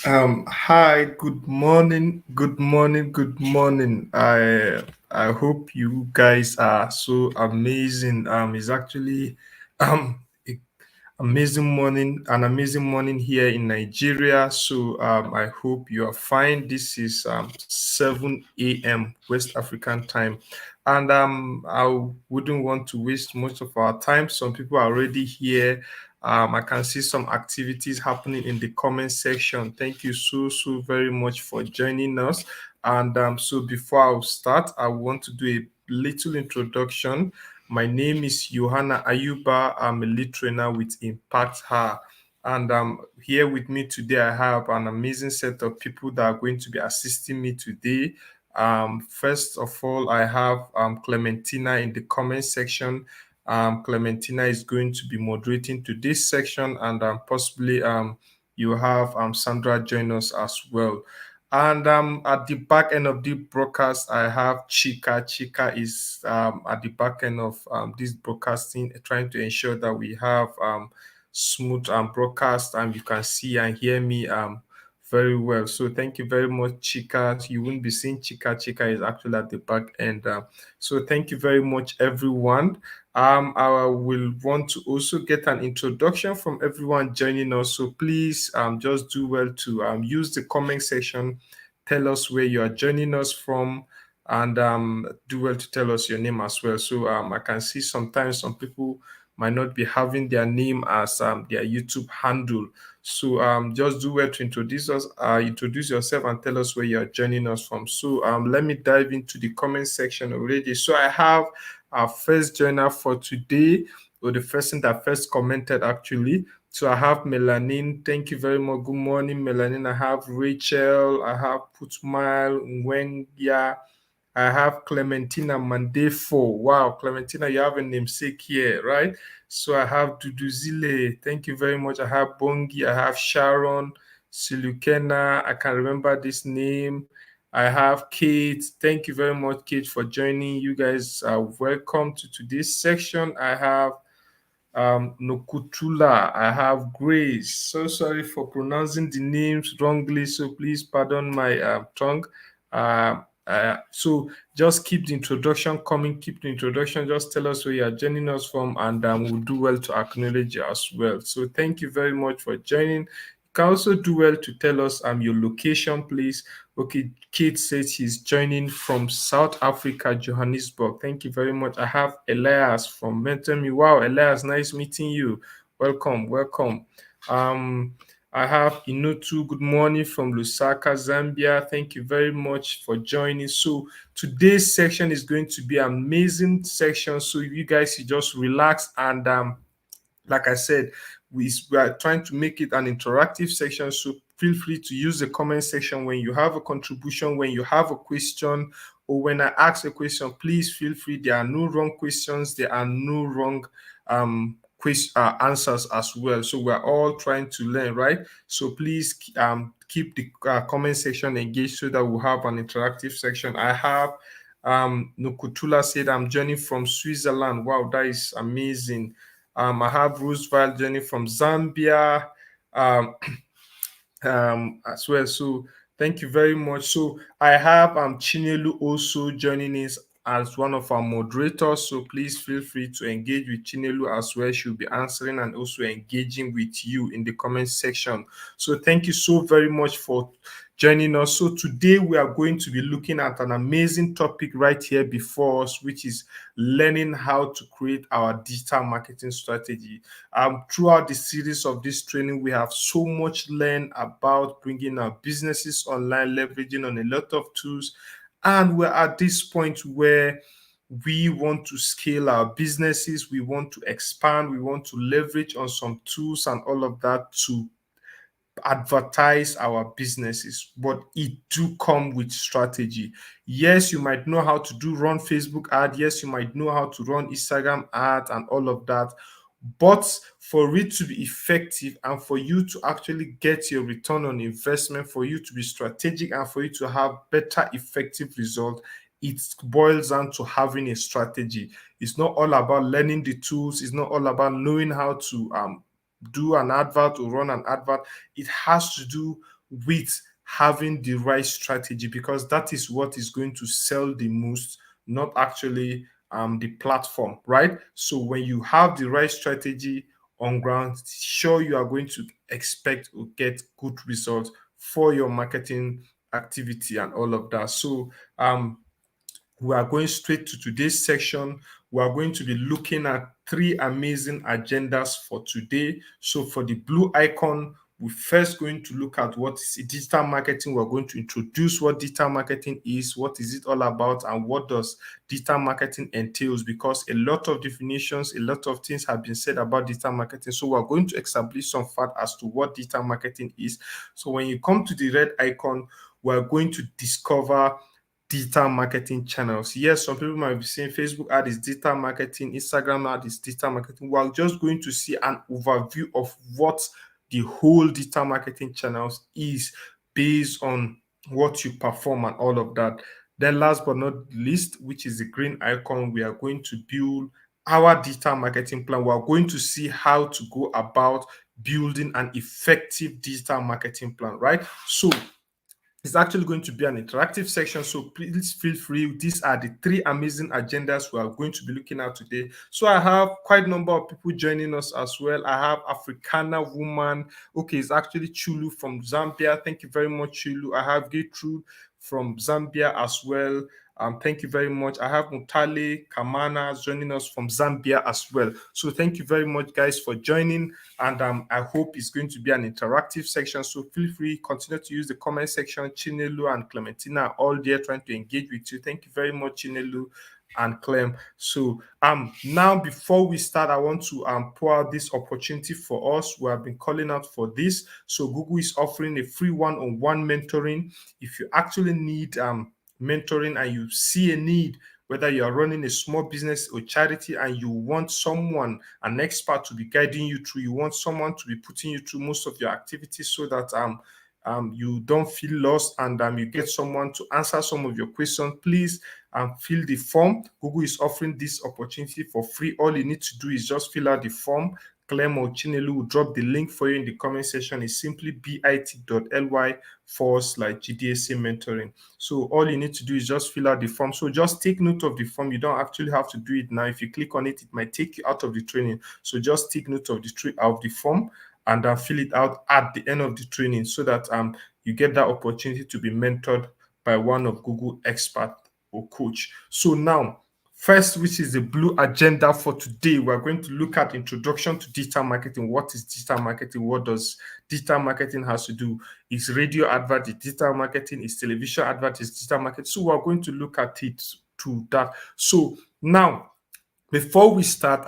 Hi, good morning, good morning, good morning. I hope you guys are so amazing. It's actually a an amazing morning here in Nigeria. So I hope you are fine. This is 7 a.m. West African time, and I wouldn't want to waste much of our time. Some people are already here. I can see some activities happening in the comment section. Thank you so very much for joining us. And so before I start, I want to do a little introduction. My name is Johanna Ayuba. I'm a lead trainer with Impact Her. And here with me today, I have an amazing set of people that are going to be assisting me today. First of all, I have Clementina in the comment section. Clementina is going to be moderating to this section, and possibly you have Sandra join us as well. And at the back end of the broadcast, I have Chika. Chika is at the back end of this broadcasting, trying to ensure that we have smooth broadcast and you can see and hear me very well. So thank you very much, Chika. You won't be seeing Chika. Chika is actually at the back end. So thank you very much, everyone. I will want to also get an introduction from everyone joining us. So please just do well to use the comment section, tell us where you are joining us from, and do well to tell us your name as well. So I can see sometimes some people might not be having their name as their YouTube handle. So just do well to introduce yourself and tell us where you are joining us from. So let me dive into the comment section already. So I have our first joiner for today, or the person that first commented actually. So I have Melanin. Thank you very much. Good morning, Melanin. I have Rachel. I have Putmile Ngwenya. I have Clementina Mandefo. Wow, Clementina, you have a namesake here, right? So I have Duduzile. Thank you very much. I have Bongi. I have Sharon, Silukena. I can remember this name. I have Kate. Thank you very much, Kate, for joining. You guys are welcome to today's section. I have Nokutula. I have Grace. So sorry for pronouncing the names wrongly, so please pardon my tongue. So just keep the introduction coming, keep the introduction, just tell us where you are joining us from, and we'll do well to acknowledge you as well. So thank you very much for joining. You can also do well to tell us your location, please. Okay, Kate says she's joining from South Africa, Johannesburg. Thank you very much. I have Elias from Mentemi. Wow, Elias, nice meeting you. Welcome, welcome. I have Inutu. Good morning from Lusaka, Zambia. Thank you very much for joining. So today's section is going to be an amazing section. So you guys should just relax and like I said, we are trying to make it an interactive section. So feel free to use the comment section when you have a contribution, when you have a question, or when I ask a question. Please feel free. There are no wrong questions. There are no wrong answers as well. So we're all trying to learn, right? So please keep the comment section engaged so that we'll have an interactive section. I have Nukutula said, I'm joining from Switzerland. Wow, that is amazing. I have Roosevelt journey from Zambia as well. So thank you very much. So I have Chinelu also joining us as one of our moderators. So please feel free to engage with Chinelu as well. She'll be answering and also engaging with you in the comment section. So thank you so very much for joining us. So today we are going to be looking at an amazing topic right here before us, which is learning how to create our digital marketing strategy. Throughout the series of this training, we have so much learned about bringing our businesses online, leveraging on a lot of tools, and we're at this point where we want to scale our businesses, we want to expand, we want to leverage on some tools and all of that to advertise our businesses, but it do come with strategy. Yes, you might know how to run Facebook ad. Yes, you might know how to run Instagram ad and all of that. But for it to be effective and for you to actually get your return on investment, for you to be strategic and for you to have better effective result, it boils down to having a strategy. It's not all about learning the tools. It's not all about knowing how to do an advert or run an advert. It has to do with having the right strategy, because that is what is going to sell the most, not actually the platform, right? So when you have the right strategy on ground, sure, you are going to expect or get good results for your marketing activity and all of that. So we are going straight to today's section. We are going to be looking at three amazing agendas for today. So for the blue icon, we're first going to look at what is digital marketing. We're going to introduce what digital marketing is, what is it all about, and what does digital marketing entails, because a lot of definitions, a lot of things have been said about digital marketing. So we're going to establish some fact as to what digital marketing is. So when you come to the red icon, we're going to discover digital marketing channels. Yes, some people might be saying Facebook ad is digital marketing, Instagram ad is digital marketing. We're just going to see an overview of what the whole digital marketing channels is based on what you perform and all of that. Then last but not least, which is the green icon, we are going to build our digital marketing plan. We are going to see how to go about building an effective digital marketing plan, right? So it's actually going to be an interactive section, so please feel free. These are the three amazing agendas we are going to be looking at today. So I have quite a number of people joining us as well. I have Africana woman. Okay, it's actually Chulu from Zambia. Thank you very much, Chulu. I have Gertrude from Zambia as well. Thank you very much. I have Mutale Kamana joining us from Zambia as well. So thank you very much, guys, for joining. And I hope it's going to be an interactive section. So feel free, continue to use the comment section. Chinelu and Clementina are all there trying to engage with you. Thank you very much, Chinelu and Clem. So now before we start, I want to pour out this opportunity for us. We have been calling out for this. So Google is offering a free one-on-one mentoring. If you actually need mentoring and you see a need, whether you are running a small business or charity and you want someone, an expert, to be guiding you through, you want someone to be putting you through most of your activities so that you don't feel lost, and you get someone to answer some of your questions, please fill the form. Google is offering this opportunity for free. All you need to do is just fill out the form. Clem or Chinelu will drop the link for you in the comment section. It's simply bit.ly/GDSA mentoring. So all you need to do is just fill out the form. So just take note of the form. You don't actually have to do it now. If you click on it, it might take you out of the training. So just take note of the form and fill it out at the end of the training so that you get that opportunity to be mentored by one of Google expert or coach. So now, first, which is the blue agenda for today, we're going to look at introduction to digital marketing. What is digital marketing? What does digital marketing has to do? Is radio advert is digital marketing? Is television advert is digital marketing? So we're going to look at it to that. So now, before we start,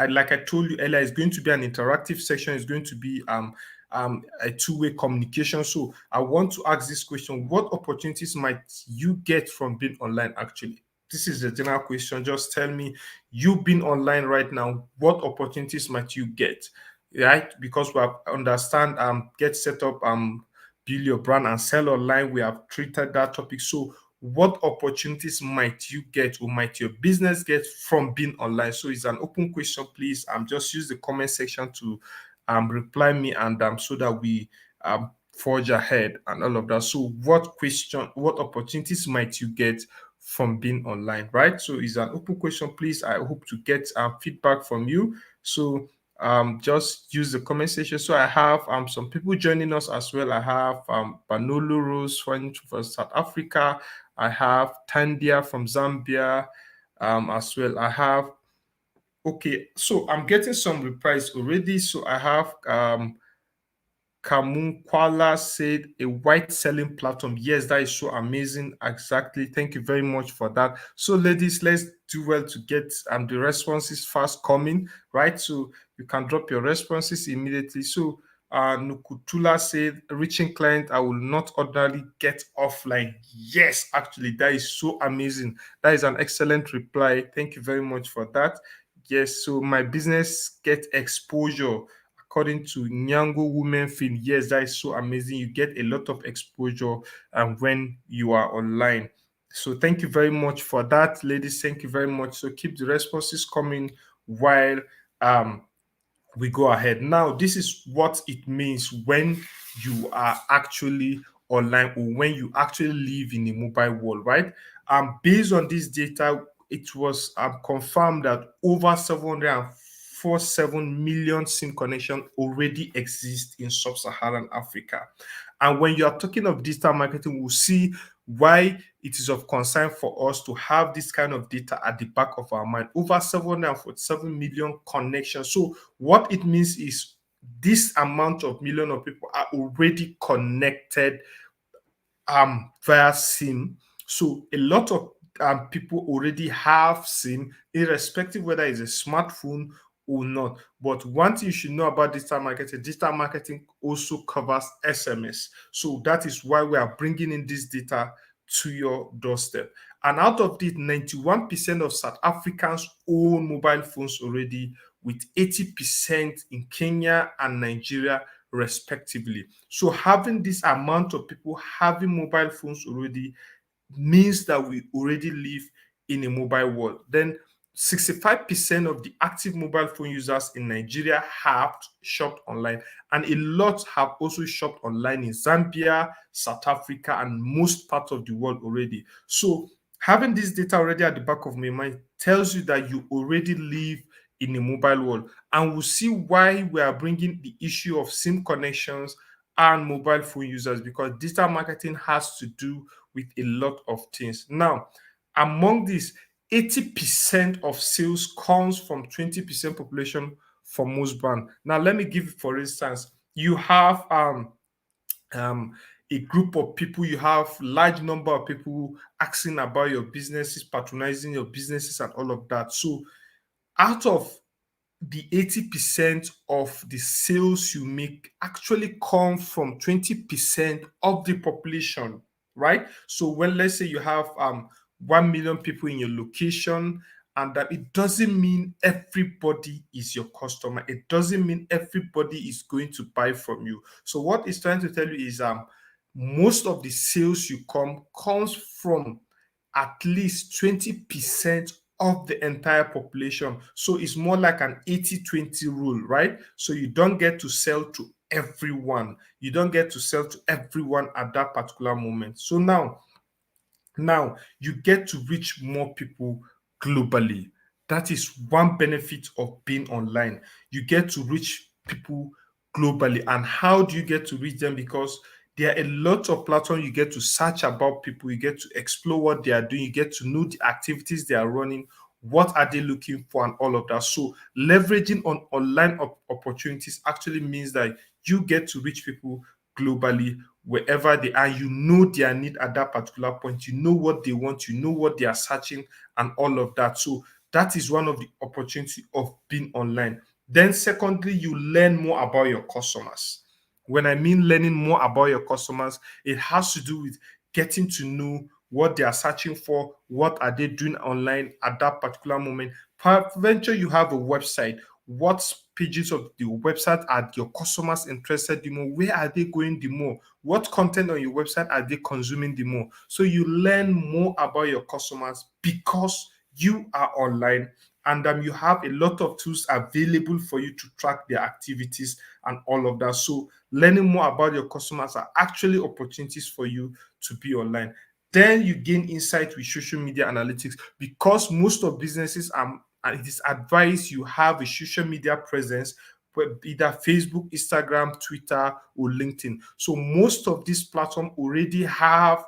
like I told you earlier, it's going to be an interactive section. It's going to be a two-way communication. So I want to ask this question: what opportunities might you get from being online? Actually, this is a general question. Just tell me, you being online right now, what opportunities might you get? Right, because we have understand get set up build your brand and sell online. We have treated that topic. So what opportunities might you get or might your business get from being online? So it's an open question. Please just use the comment section to reply me, and so that we forge ahead and all of that. So what opportunities might you get from being online, right? So it's an open question. Please, I hope to get feedback from you. So just use the comment section. So I have some people joining us as well. I have Banolo Rose from South Africa. I have Tandia from Zambia as well. I have, okay, so I'm getting some replies already. So I have Kamunkwala said a white selling platform. Yes, that is so amazing. Exactly. Thank you very much for that. So, ladies, let's do well to get the responses fast coming, right? So you can drop your responses immediately. So Nukutula said, reaching client, I will not ordinarily get offline. Yes, actually, that is so amazing. That is an excellent reply. Thank you very much for that. Yes, so my business get exposure according to Nyango Women Film. Yes, that is so amazing. You get a lot of exposure when you are online. So thank you very much for that, ladies. Thank you very much. So keep the responses coming while we go ahead. Now, this is what it means when you are actually online or when you actually live in a mobile world, right? Based on this data, it was confirmed that over 747 million SIM connection already exist in sub-Saharan Africa. And when you are talking of digital marketing, we'll see why it is of concern for us to have this kind of data at the back of our mind. Over 747 million connections. So what it means is this amount of million of people are already connected via SIM. So a lot of people already have SIM, irrespective whether it's a smartphone or not. But one thing you should know about digital marketing also covers SMS. So that is why we are bringing in this data to your doorstep. And out of this, 91% of South Africans own mobile phones already, with 80% in Kenya and Nigeria, respectively. So having this amount of people having mobile phones already means that we already live in a mobile world. Then 65% of the active mobile phone users in Nigeria have shopped online, and a lot have also shopped online in Zambia, South Africa, and most parts of the world already. So having this data already at the back of my mind tells you that you already live in a mobile world, and we'll see why we are bringing the issue of SIM connections and mobile phone users, because digital marketing has to do with a lot of things. Now, among these, 80% of sales comes from 20% population for most brands. Now, let me give, for instance, you have um, a group of people, you have large number of people asking about your businesses, patronizing your businesses, and all of that. So, out of the 80% of the sales you make actually come from 20% of the population, right? So when, let's say, you have 1 million people in your location, and that it doesn't mean everybody is your customer. It doesn't mean everybody is going to buy from you. So what it's trying to tell you is most of the sales you comes from at least 20% of the entire population. So it's more like an 80-20 rule, right? So you don't get to sell to everyone. You don't get to sell to everyone at that particular moment. So now you get to reach more people globally. That is one benefit of being online. You get to reach people globally. And how do you get to reach them? Because there are a lot of platforms you get to search about people, you get to explore what they are doing, you get to know the activities they are running, what are they looking for, and all of that. So leveraging on online opportunities actually means that you get to reach people globally wherever they are. You know their need at that particular point, you know what they want, you know what they are searching, and all of that. So that is one of the opportunity of being online. Then secondly, you learn more about your customers. When I mean learning more about your customers, it has to do with getting to know what they are searching for, what are they doing online at that particular moment. Peradventure, you have a website. What pages of the website are your customers interested the more? Where are they going the more? What content on your website are they consuming the more? So you learn more about your customers because you are online, and you have a lot of tools available for you to track their activities and all of that. So learning more about your customers are actually opportunities for you to be online. Then you gain insight with social media analytics, because most of businesses and it is advised you have a social media presence, either Facebook, Instagram, Twitter, or LinkedIn. So most of these platforms already have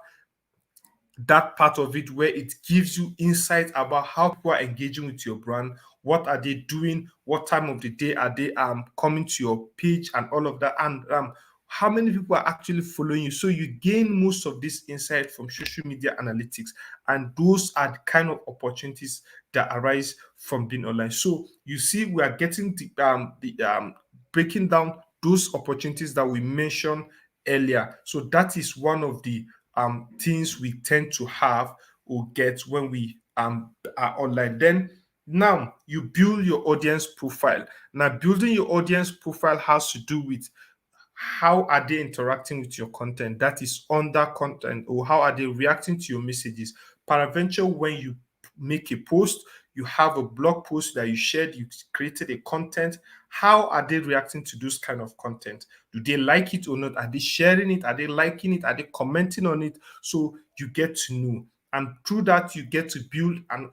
that part of it where it gives you insight about how people are engaging with your brand, what are they doing, what time of the day are they coming to your page, and all of that, and how many people are actually following you. So you gain most of this insight from social media analytics, and those are the kind of opportunities that arise from being online. So you see, we are getting the breaking down those opportunities that we mentioned earlier. So that is one of the things we tend to have or get when we are online. Then now you build your audience profile. Now building your audience profile has to do with how are they interacting with your content, that is under content, or how are they reacting to your messages. Peradventure, when you make a post, you have a blog post that you shared, you created a content. How are they reacting to those kind of content? Do they like it or not? Are they sharing it? Are they liking it? Are they commenting on it? So you get to know. And through that, you get to build an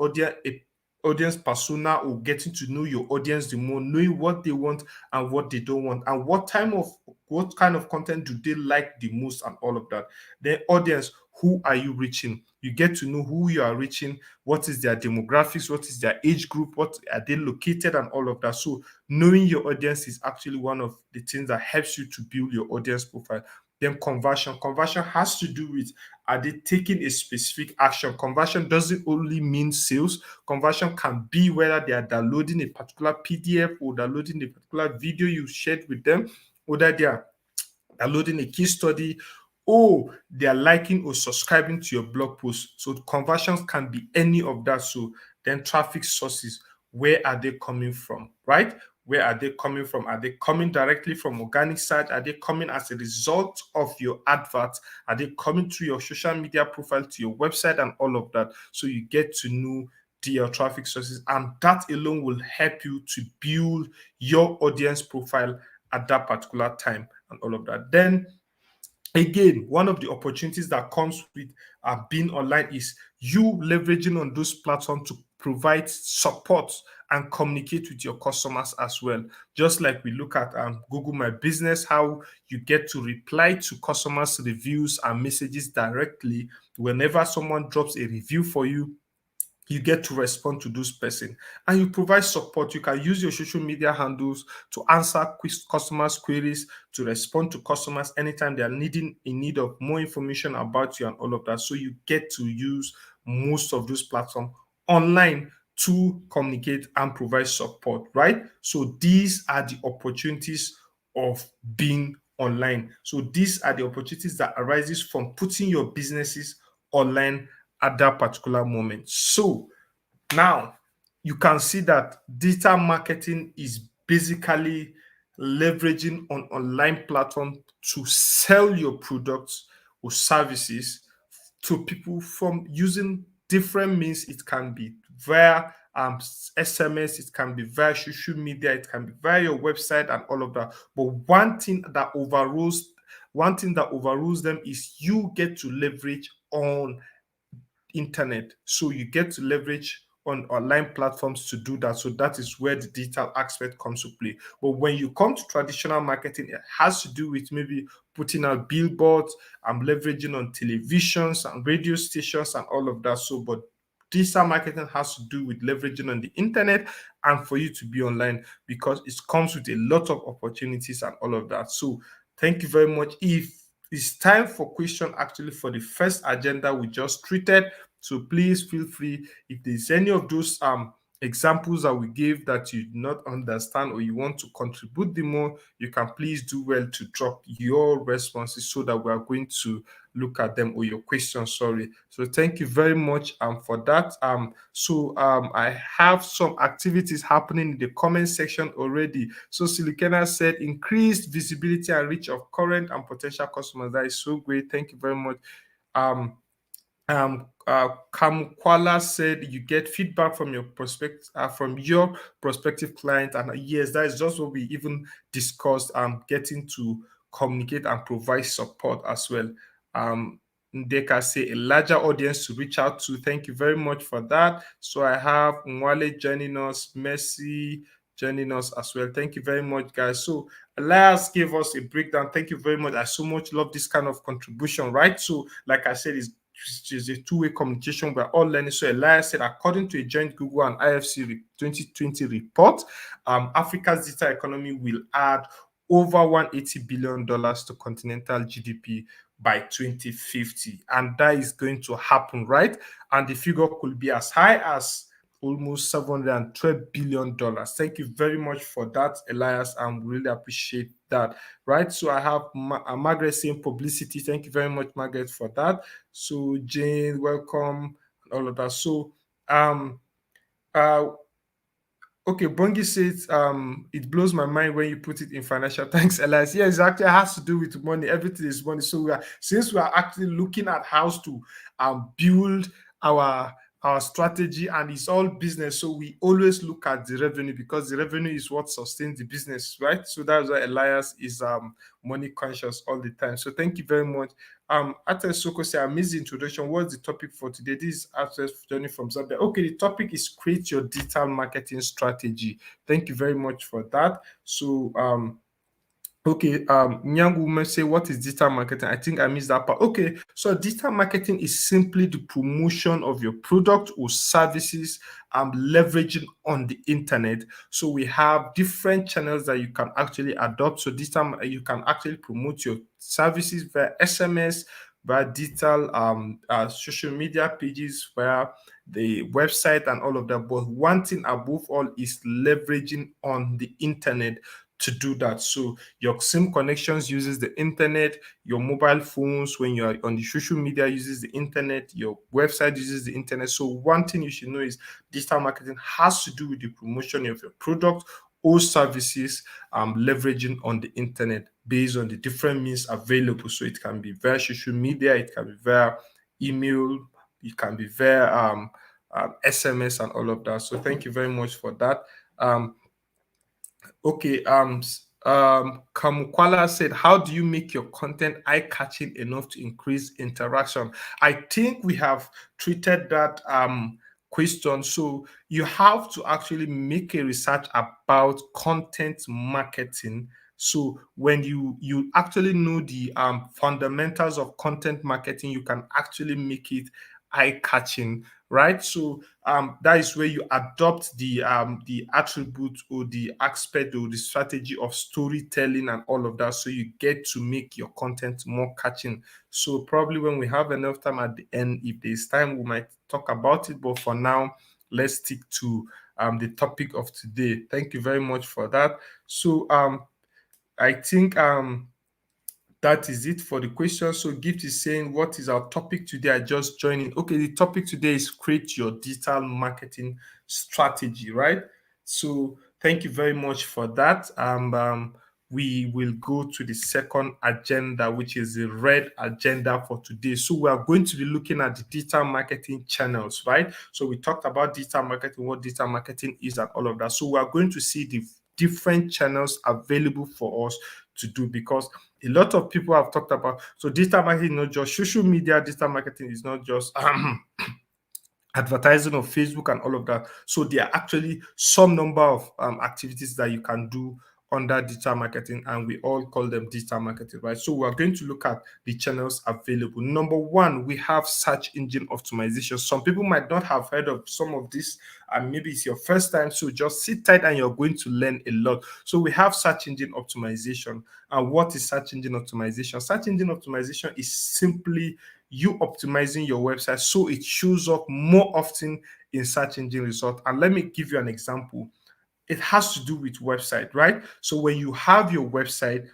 audience persona, or getting to know your audience the more, knowing what they want and what they don't want, and what kind of content do they like the most, and all of that. The audience, who are you reaching? You get to know who you are reaching, what is their demographics, what is their age group, what are they located, and all of that. So knowing your audience is actually one of the things that helps you to build your audience profile. Then conversion has to do with, are they taking a specific action? Conversion doesn't only mean sales. Conversion can be whether they are downloading a particular PDF, or downloading a particular video you shared with them, whether they are downloading a case study, or they are liking or subscribing to your blog post. So conversions can be any of that. So then traffic sources, where are they coming from, right? Where are they coming from? Are they coming directly from organic search? Are they coming as a result of your adverts? Are they coming through your social media profile to your website, and all of that? So you get to know your traffic sources, and that alone will help you to build your audience profile at that particular time, and all of that. Then again, one of the opportunities that comes with being online is you leveraging on those platforms to provide support and communicate with your customers as well. Just like we look at Google My Business, how you get to reply to customers' reviews and messages directly. Whenever someone drops a review for you, you get to respond to those person, and you provide support. You can use your social media handles to answer customers queries, to respond to customers anytime they are needing in need of more information about you, and all of that. So you get to use most of those platforms online to communicate and provide support, right? So these are the opportunities of being online. So these are the opportunities that arises from putting your businesses online at that particular moment. So now you can see that digital marketing is basically leveraging on online platform to sell your products or services to people from using different means. It can be via SMS, it can be via social media, it can be via your website, and all of that. But one thing that overrules them is you get to leverage on internet. So you get to leverage on online platforms to do that. So that is where the digital aspect comes to play. But when you come to traditional marketing, it has to do with maybe putting out billboards, leveraging on televisions and radio stations and all of that. So, but digital marketing has to do with leveraging on the internet and for you to be online, because it comes with a lot of opportunities and all of that. So thank you very much. If it's time for question actually for the first agenda we just treated, so please feel free, if there's any of those examples that we gave that you do not understand, or you want to contribute the more, you can please do well to drop your responses so that we are going to look at them, or your questions, sorry. So thank you very much for that. I have some activities happening in the comment section already. So Silicana said increased visibility and reach of current and potential customers. That is so great. Thank you very much. Kamkwala said you get feedback from your prospective client, and yes, that is just what we even discussed. Getting to communicate and provide support as well. Ndeka say a larger audience to reach out to. Thank you very much for that. So I have Nwale joining us, Messi joining us as well. Thank you very much, guys. So Elias gave us a breakdown. Thank you very much. I so much love this kind of contribution, right? So, like I said, it's a two-way communication. We're all learning. So Elias said, according to a joint Google and IFC 2020 report, Africa's digital economy will add over $180 billion to continental GDP by 2050. And that is going to happen, right? And the figure could be as high as almost $712 billion. Thank you very much for that, Elias. I really appreciate that. Right. So I have Margaret saying publicity. Thank you very much, Margaret, for that. So Jane, welcome, and all of that. So okay, Bongi says it blows my mind when you put it in financial. Thanks, Elias. Yeah, exactly. It has to do with money. Everything is money. So since we are actually looking at how to build our our strategy, and it's all business. So we always look at the revenue because the revenue is what sustains the business, right? So that's why Elias is money conscious all the time. So thank you very much. Ate Soko say, amazing introduction. What's the topic for today? This is Ate Johnny from Zambia. Okay, the topic is create your digital marketing strategy. Thank you very much for that. So okay, young woman say, what is digital marketing? I think I missed that part. Okay, so digital marketing is simply the promotion of your product or services leveraging on the internet. So we have different channels that you can actually adopt. So digital, you can actually promote your services via SMS, via digital social media pages, via the website and all of that. But one thing above all is leveraging on the internet to do that. So your SIM connections uses the internet, your mobile phones when you're on the social media uses the internet, your website uses the internet. So one thing you should know is digital marketing has to do with the promotion of your product or services, leveraging on the internet based on the different means available. So it can be via social media, it can be via email, it can be via SMS and all of that. So thank you very much for that. Okay, Kamukwala said, how do you make your content eye-catching enough to increase interaction? I think we have treated that question. So you have to actually make a research about content marketing. So when you actually know the fundamentals of content marketing, you can actually make it eye-catching, right? So that is where you adopt the attribute or the aspect or the strategy of storytelling and all of that, so you get to make your content more catching. So probably when we have enough time at the end, if there's time, we might talk about it, but for now, let's stick to the topic of today. Thank you very much for that. So I think that is it for the question. So Gift is saying, what is our topic today? I just joined in. Okay, the topic today is create your digital marketing strategy, right? So thank you very much for that. We will go to the second agenda, which is the red agenda for today. So we are going to be looking at the digital marketing channels, right? So we talked about digital marketing, what digital marketing is and all of that. So we are going to see the different channels available for us to do, because a lot of people have talked about, so digital marketing is not just social media, digital marketing is not just advertising on Facebook and all of that. So there are actually some number of activities that you can do under digital marketing, and we all call them digital marketing, right? So we're going to look at the channels available. Number one, we have search engine optimization. Some people might not have heard of some of this, and maybe it's your first time, so just sit tight and you're going to learn a lot. So we have search engine optimization. And what is search engine optimization? Search engine optimization is simply you optimizing your website so it shows up more often in search engine result. And let me give you an example. It has to do with website, right? So when you have your website,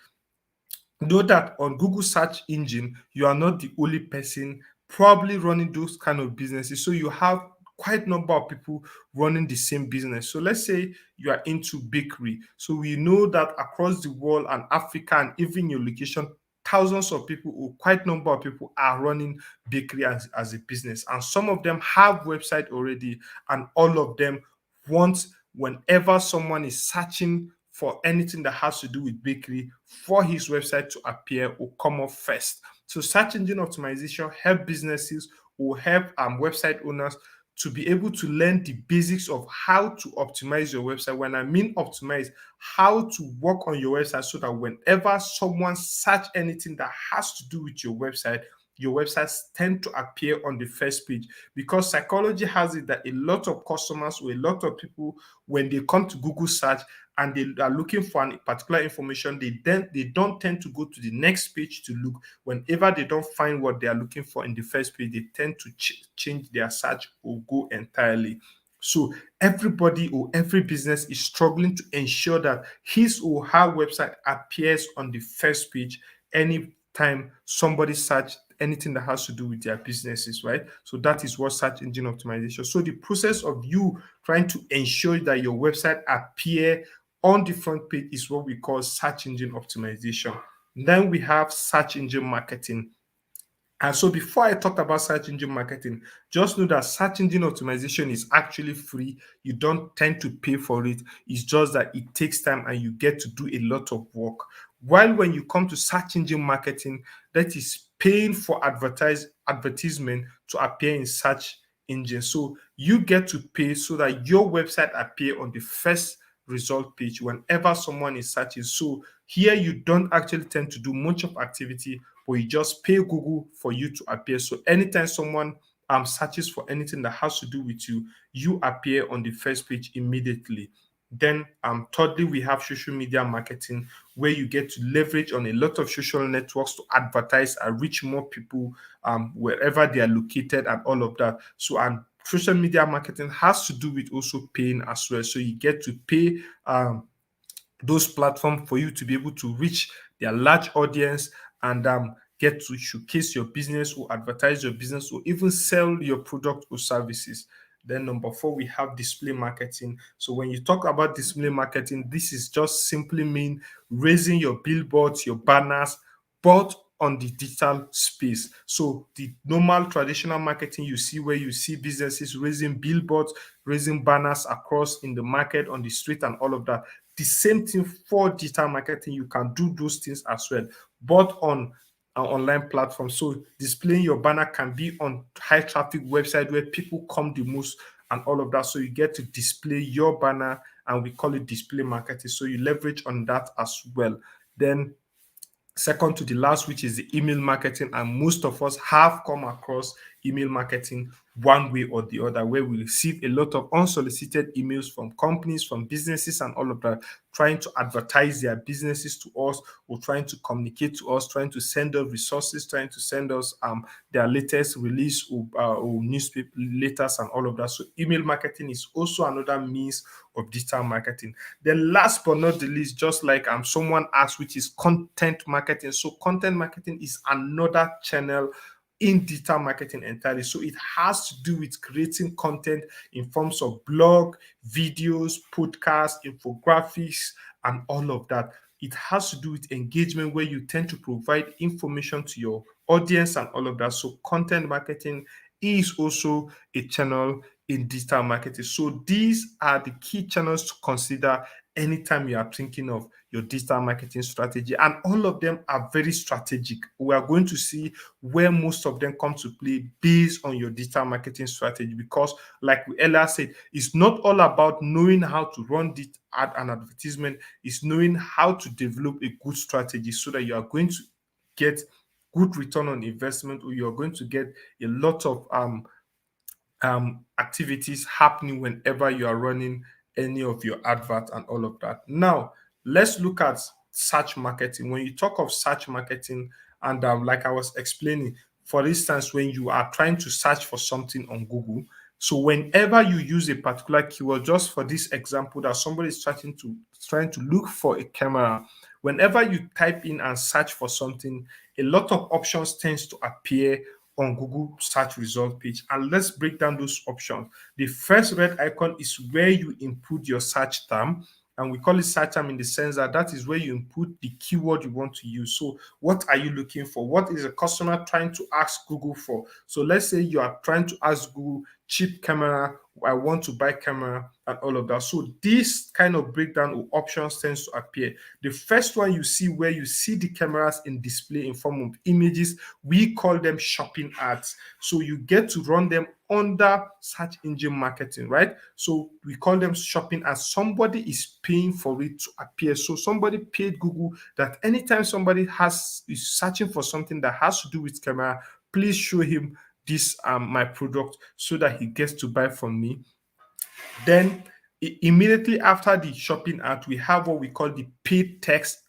know that on Google search engine, you are not the only person probably running those kind of businesses. So you have quite a number of people running the same business. So let's say you are into bakery. So we know that across the world and Africa and even your location, thousands of people or quite a number of people are running bakery as a business. And some of them have website already, and all of them want, whenever someone is searching for anything that has to do with bakery, for his website to appear or come up first. So search engine optimization help businesses or help website owners to be able to learn the basics of how to optimize your website. When I mean optimize, how to work on your website so that whenever someone search anything that has to do with your websites tend to appear on the first page, because psychology has it that a lot of customers or a lot of people, when they come to Google search and they are looking for a particular information, they don't tend to go to the next page to look. Whenever they don't find what they are looking for in the first page, they tend to change their search or go entirely. So everybody or every business is struggling to ensure that his or her website appears on the first page anytime somebody search anything that has to do with their businesses, right? So that is what search engine optimization. So the process of you trying to ensure that your website appear on the front page is what we call search engine optimization. Then we have search engine marketing. And so before I talked about search engine marketing, just know that search engine optimization is actually free. You don't tend to pay for it. It's just that it takes time and you get to do a lot of work. While when you come to search engine marketing, that is paying for advertisement to appear in search engine. So you get to pay so that your website appear on the first result page whenever someone is searching. So here you don't actually tend to do much of activity, but you just pay Google for you to appear. So anytime someone searches for anything that has to do with you, you appear on the first page immediately. Then, thirdly, we have social media marketing, where you get to leverage on a lot of social networks to advertise and reach more people wherever they are located and all of that. So, and social media marketing has to do with also paying as well. So you get to pay those platforms for you to be able to reach their large audience and get to showcase your business or advertise your business or even sell your product or services. Then number four, we have display marketing. So when you talk about display marketing, this is just simply mean raising your billboards, your banners, but on the digital space. So the normal traditional marketing you see, where you see businesses raising billboards, raising banners across in the market, on the street and all of that. The same thing for digital marketing. You can do those things as well, but on an online platform. So displaying your banner can be on high traffic website where people come the most and all of that. So you get to display your banner, and we call it display marketing. So you leverage on that as well. Then second to the last, which is the email marketing. And most of us have come across email marketing one way or the other, where we receive a lot of unsolicited emails from companies, from businesses, and all of that, trying to advertise their businesses to us, or trying to communicate to us, trying to send us resources, trying to send us their latest release or newspaper letters and all of that. So email marketing is also another means of digital marketing. Then last but not the least, just like someone asked, which is content marketing. So content marketing is another channel in digital marketing entirely. So it has to do with creating content in forms of blog, videos, podcasts, infographics, and all of that. It has to do with engagement, where you tend to provide information to your audience and all of that. So content marketing is also a channel in digital marketing. So these are the key channels to consider anytime you are thinking of your digital marketing strategy. And all of them are very strategic. We are going to see where most of them come to play based on your digital marketing strategy. Because, like we earlier said, it's not all about knowing how to run the ad and advertisement, it's knowing how to develop a good strategy so that you are going to get good return on investment, or you're going to get a lot of activities happening whenever you are running any of your advert and all of that. Now, let's look at search marketing. When you talk of search marketing, and like I was explaining, for instance, when you are trying to search for something on Google, so whenever you use a particular keyword, just for this example, that somebody is trying to look for a camera, whenever you type in and search for something, a lot of options tends to appear on Google search result page. And let's break down those options. The first red icon is where you input your search term. And we call it search term in the sense that that is where you input the keyword you want to use. So what are you looking for? What is a customer trying to ask Google for? So let's say you are trying to ask Google, cheap camera, I want to buy camera, and all of that. So this kind of breakdown of options tends to appear. The first one you see, where you see the cameras in display in form of images, we call them shopping ads. So you get to run them under search engine marketing, right? So we call them shopping ads. Somebody is paying for it to appear. So somebody paid Google that anytime somebody is searching for something that has to do with camera, please show him this my product so that he gets to buy from me. Then immediately after the shopping ad, we have what we call the paid text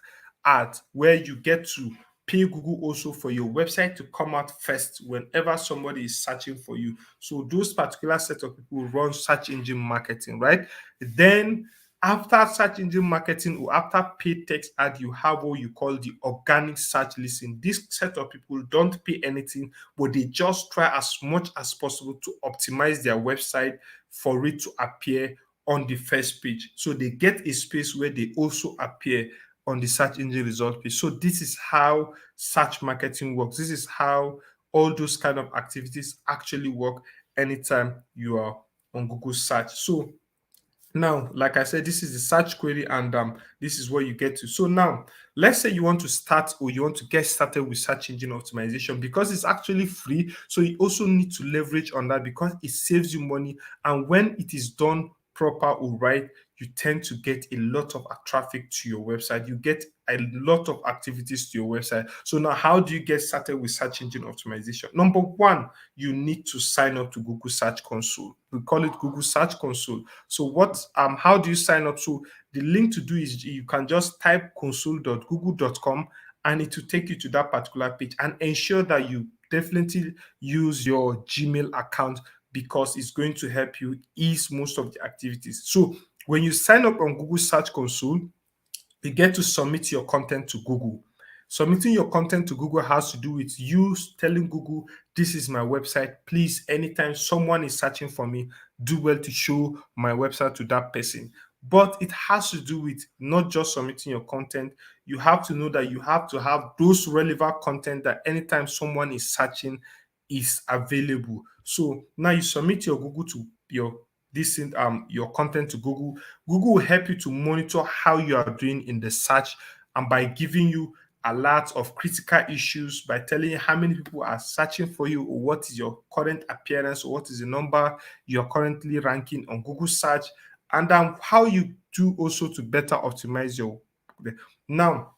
ad, where you get to pay Google also for your website to come out first whenever somebody is searching for you. So those particular set of people run search engine marketing, right? Then after search engine marketing, or after paid text ad, you have what you call the organic search listing. This set of people don't pay anything, but they just try as much as possible to optimize their website for it to appear on the first page. So they get a space where they also appear on the search engine result page. So this is how search marketing works. This is how all those kind of activities actually work anytime you are on Google search. So now, like I said, this is the search query, and this is where you get to. So now, let's say you want to start or you want to get started with search engine optimization because it's actually free. So you also need to leverage on that because it saves you money. And when it is done proper or right, you tend to get a lot of traffic to your website. You get a lot of activities to your website. So now, how do you get started with search engine optimization? Number one, you need to sign up to Google Search Console. We call it Google Search Console. So how do you sign up? So the link to do is you can just type console.google.com and it will take you to that particular page, and ensure that you definitely use your Gmail account because it's going to help you ease most of the activities. So when you sign up on Google Search Console, you get to submit your content to Google. Submitting your content to Google has to do with you telling Google, this is my website. Please, anytime someone is searching for me, do well to show my website to that person. But it has to do with not just submitting your content. You have to know that you have to have those relevant content that anytime someone is searching is available. So now you submit your Google to your content to Google. Google will help you to monitor how you are doing in the search, and by giving you alerts of critical issues, by telling you how many people are searching for you, or what is your current appearance, or what is the number you're currently ranking on Google search, and how you do also to better optimize your. Now,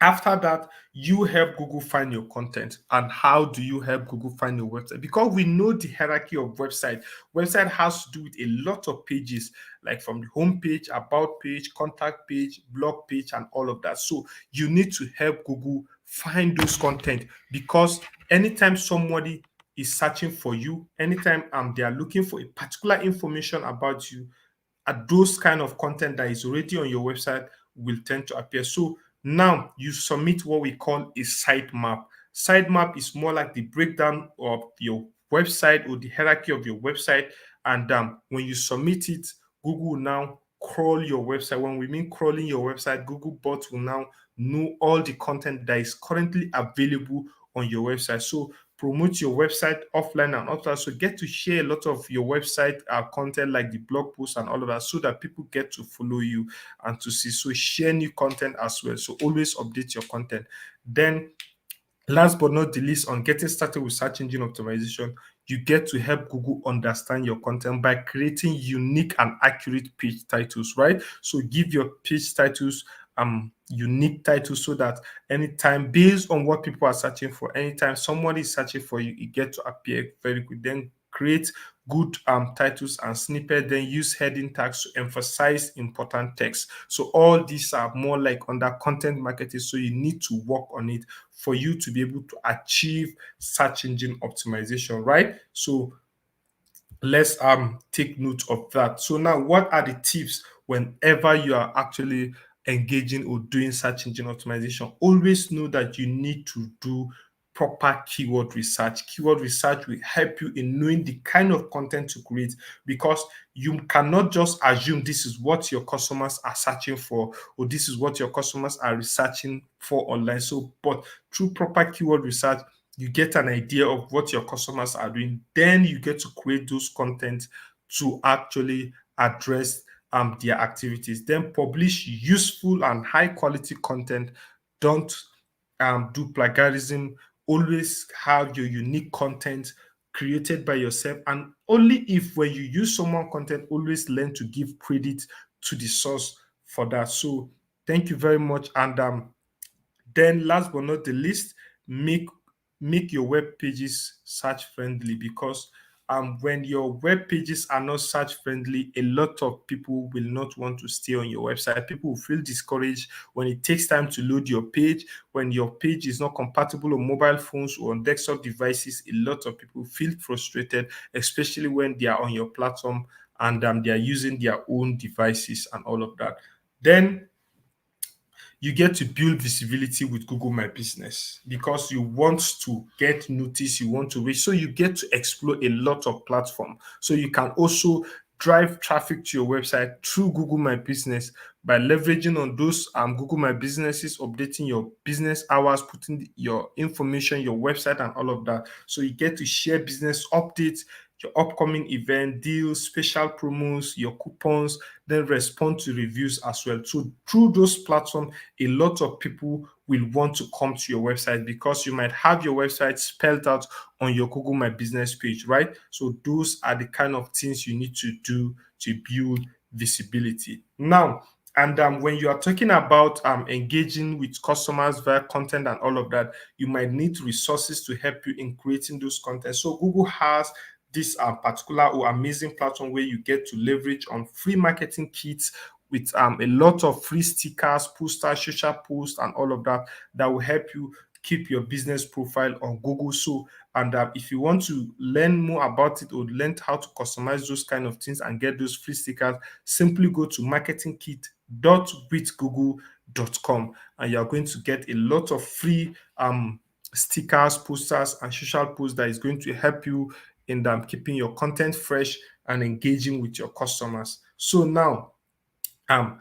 after that, you help Google find your content. And how do you help Google find your website? Because we know the hierarchy of website has to do with a lot of pages, like from the home page, about page, contact page, blog page, and all of that. So you need to help Google find those content, because anytime somebody is searching for you, anytime they are looking for a particular information about you, those kind of content that is already on your website will tend to appear. So now you submit what we call a sitemap. Sitemap is more like the breakdown of your website or the hierarchy of your website. And when you submit it, Google will now crawl your website. When we mean crawling your website, Google bots will now know all the content that is currently available on your website. So promote your website offline and offline. So get to share a lot of your website content, like the blog posts and all of that, so that people get to follow you and to see. So share new content as well. So always update your content. Then, last but not the least, on getting started with search engine optimization, you get to help Google understand your content by creating unique and accurate page titles, right? So give your page titles unique titles, so that anytime, based on what people are searching for, anytime somebody is searching for you, it gets to appear very quick. Then create good titles and snippet, then use heading tags to emphasize important text. So all these are more like under content marketing, so you need to work on it for you to be able to achieve search engine optimization, right? So let's take note of that. So now, what are the tips whenever you are actually engaging or doing search engine optimization? Always know that you need to do proper keyword research. Keyword research will help you in knowing the kind of content to create, because you cannot just assume this is what your customers are searching for, or this is what your customers are researching for online. So but through proper keyword research, you get an idea of what your customers are doing. Then you get to create those content to actually address their activities. Then publish useful and high quality content. Don't do plagiarism. Always have your unique content created by yourself, and only if, when you use someone content, always learn to give credit to the source for that. So thank you very much. And then, last but not the least, make make your web pages search friendly, because when your web pages are not search friendly, a lot of people will not want to stay on your website. People will feel discouraged when it takes time to load your page. When your page is not compatible on mobile phones or on desktop devices, a lot of people feel frustrated, especially when they are on your platform and they are using their own devices and all of that. Then you get to build visibility with Google My Business, because you want to get noticed, you want to reach. So you get to explore a lot of platform. So you can also drive traffic to your website through Google My Business by leveraging on those Google My Businesses, updating your business hours, putting your information, your website, and all of that. So you get to share business updates, your upcoming event deals, special promos, your coupons, then respond to reviews as well. So through those platforms, a lot of people will want to come to your website because you might have your website spelled out on your Google My Business page, right? So those are the kind of things you need to do to build visibility. Now, and when you are talking about engaging with customers via content and all of that, you might need resources to help you in creating those content. So Google has this particular or amazing platform where you get to leverage on free marketing kits with a lot of free stickers, posters, social posts, and all of that that will help you keep your business profile on Google. So, and if you want to learn more about it or learn how to customize those kind of things and get those free stickers, simply go to marketingkit.withgoogle.com and you're going to get a lot of free stickers, posters, and social posts that is going to help you in keeping your content fresh and engaging with your customers. So now, um,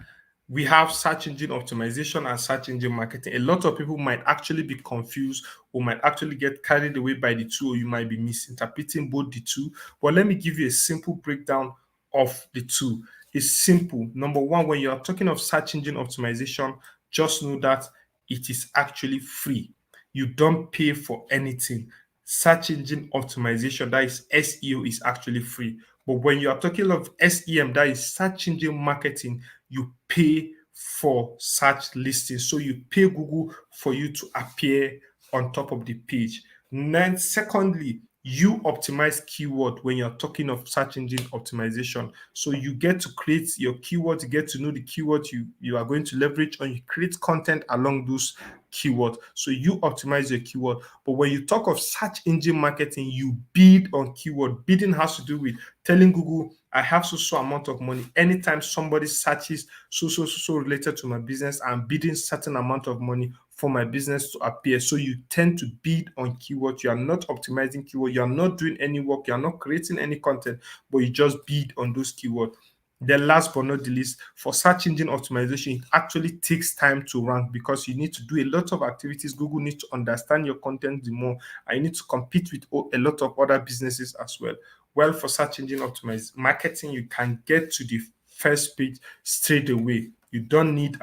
we have search engine optimization and search engine marketing. A lot of people might actually be confused or might actually get carried away by the two, or you might be misinterpreting both the two. But let me give you a simple breakdown of the two. It's simple. Number one, when you are talking of search engine optimization, just know that it is actually free. You don't pay for anything. Search engine optimization, that is SEO, is actually free. But when you are talking of SEM, that is search engine marketing, you pay for search listings. So you pay Google for you to appear on top of the page. Then, secondly, you optimize keyword when you're talking of search engine optimization. So you get to create your keywords, you get to know the keywords you are going to leverage, and you create content along those keywords. So you optimize your keyword. But when you talk of search engine marketing, you bid on keyword. Bidding has to do with telling Google, I have so amount of money. Anytime somebody searches so related to my business, I'm bidding certain amount of money for my business to appear. So you tend to bid on keyword. You are not optimizing keyword. You are not doing any work. You are not creating any content, but you just bid on those keywords. Then last but not the least, for search engine optimization, it actually takes time to rank because you need to do a lot of activities. Google needs to understand your content the more, and you need to compete with a lot of other businesses as well. Well, for search engine optimized marketing, you can get to the first page straight away. You don't need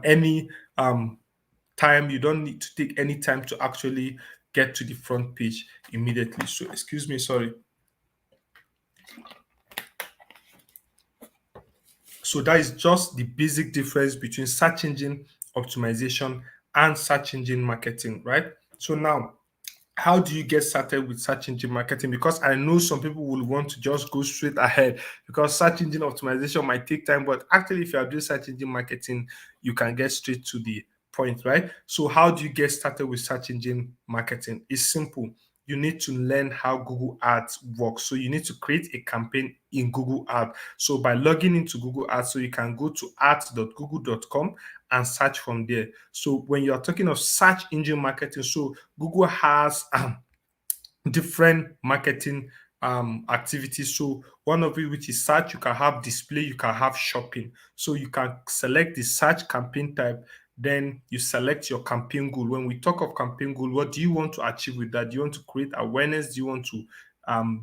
any time. You don't need to take any time to actually get to the front page immediately. So, excuse me, sorry. So that is just the basic difference between search engine optimization and search engine marketing, right? So now, how do you get started with search engine marketing? Because I know some people will want to just go straight ahead because search engine optimization might take time, but actually, if you are doing search engine marketing, you can get straight to the point, right? So, how do you get started with search engine marketing? It's simple. You need to learn how Google Ads works. So, you need to create a campaign in Google Ads. So, by logging into Google Ads, so you can go to ads.google.com and search from there. So when you're talking of search engine marketing, so Google has different marketing activities. So one of it, which is search, you can have display, you can have shopping. So you can select the search campaign type, then you select your campaign goal. When we talk of campaign goal, what do you want to achieve with that? Do you want to create awareness? Do you want to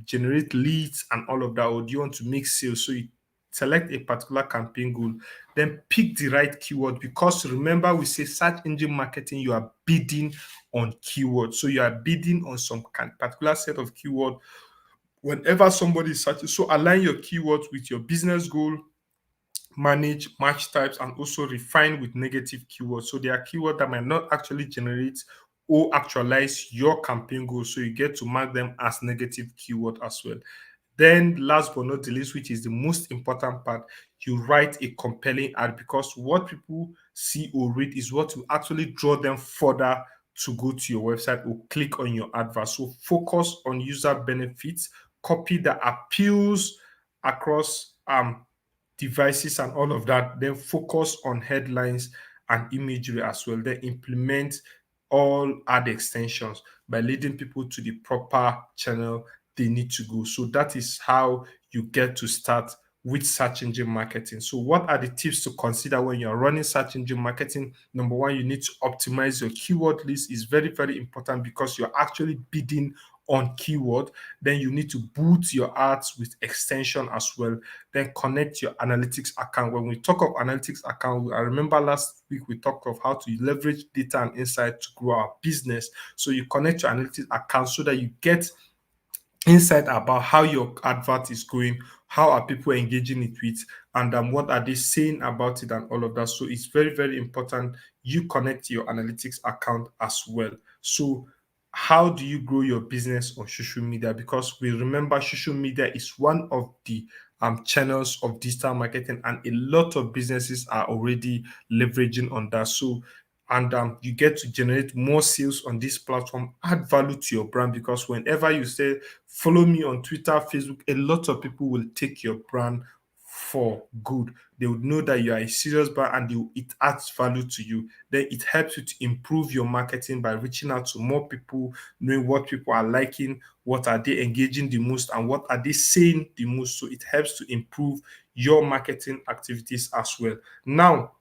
generate leads and all of that, or do you want to make sales? So you select a particular campaign goal, then pick the right keyword, because remember, we say search engine marketing, you are bidding on keywords. So you are bidding on some particular set of keyword whenever somebody searches. So align your keywords with your business goal, manage match types, and also refine with negative keywords. So there are keywords that might not actually generate or actualize your campaign goals. So you get to mark them as negative keyword as well. Then, last but not the least, which is the most important part, you write a compelling ad, because what people see or read is what will actually draw them further to go to your website or click on your advert. So, focus on user benefits, copy that appeals across devices and all of that. Then, focus on headlines and imagery as well. Then, implement all ad extensions by leading people to the proper channel they need to go. So that is how you get to start with search engine marketing. So what are the tips to consider when you're running search engine marketing? Number one, you need to optimize your keyword list. Is very, very important because you're actually bidding on keyword. Then you need to boot your ads with extension as well. Then connect your analytics account. When we talk of analytics account, I remember last week we talked of how to leverage data and insight to grow our business. So you connect your analytics account so that you get insight about how your advert is going, how are people engaging it with, and what are they saying about it, and all of that. So it's very, very important you connect your analytics account as well. So how do you grow your business on social media? Because we remember social media is one of the channels of digital marketing, and a lot of businesses are already leveraging on that. So and you get to generate more sales on this platform, add value to your brand, because whenever you say follow me on Twitter, Facebook, a lot of people will take your brand for good. They would know that you are a serious brand, and it adds value to you. Then it helps you to improve your marketing by reaching out to more people, knowing what people are liking, what are they engaging the most, and what are they saying the most. So it helps to improve your marketing activities as well. Now,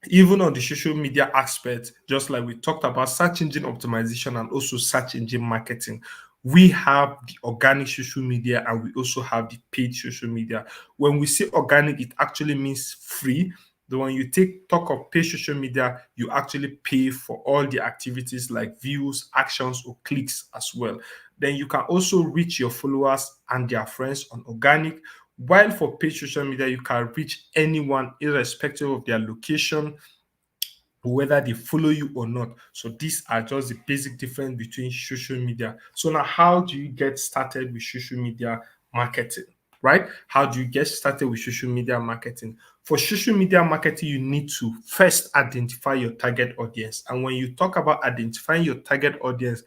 even on the social media aspect, just like we talked about search engine optimization and also search engine marketing, we have the organic social media and we also have the paid social media. When we say organic, it actually means free. The when you take talk of paid social media, you actually pay for all the activities like views, actions, or clicks as well. Then you can also reach your followers and their friends on organic. While for paid social media, you can reach anyone irrespective of their location, whether they follow you or not. So these are just the basic difference between social media. So now, how do you get started with social media marketing? Right? How do you get started with social media marketing? For social media marketing, you need to first identify your target audience. And when you talk about identifying your target audience,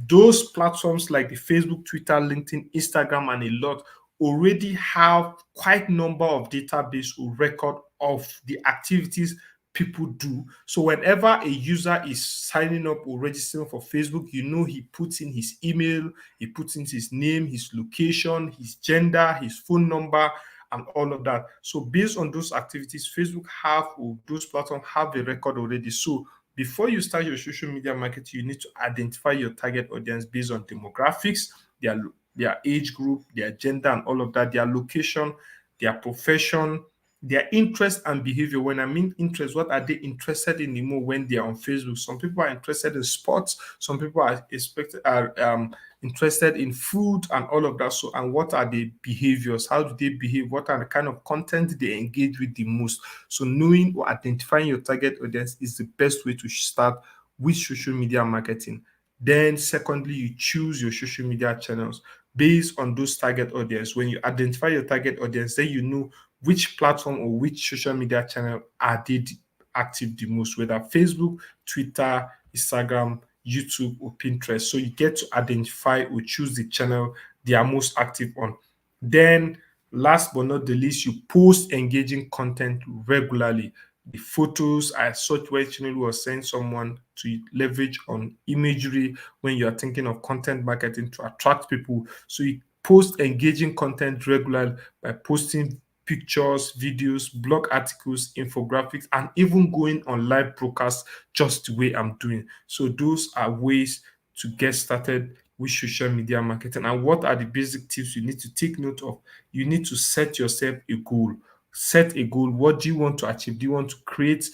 those platforms like the Facebook, Twitter, LinkedIn, Instagram, and a lot already have quite number of database or record of the activities people do. So whenever a user is signing up or registering for Facebook, you know he puts in his email, he puts in his name, his location, his gender, his phone number, and all of that. So based on those activities, Facebook have, or those platforms have a record already. So before you start your social media marketing, you need to identify your target audience based on demographics, their age group, their gender, and all of that, their location, their profession, their interest and behavior. When I mean interest, what are they interested in the more when they are on Facebook? Some people are interested in sports, some people are interested in food and all of that. So, and what are the behaviors? How do they behave? What are the kind of content they engage with the most? So knowing or identifying your target audience is the best way to start with social media marketing. Then secondly, you choose your social media channels based on those target audience. When you identify your target audience, then you know which platform or which social media channel are they active the most, whether Facebook, Twitter, Instagram, YouTube, or Pinterest. So you get to identify or choose the channel they are most active on. Then last but not the least, you post engaging content regularly. The photos are such where Chinelu was saying someone to leverage on imagery when you are thinking of content marketing to attract people. So you post engaging content regularly by posting pictures, videos, blog articles, infographics, and even going on live broadcasts just the way I'm doing. So those are ways to get started with social media marketing. And what are the basic tips you need to take note of? You need to set yourself a goal. Set a goal. What do you want to achieve? Do you want to create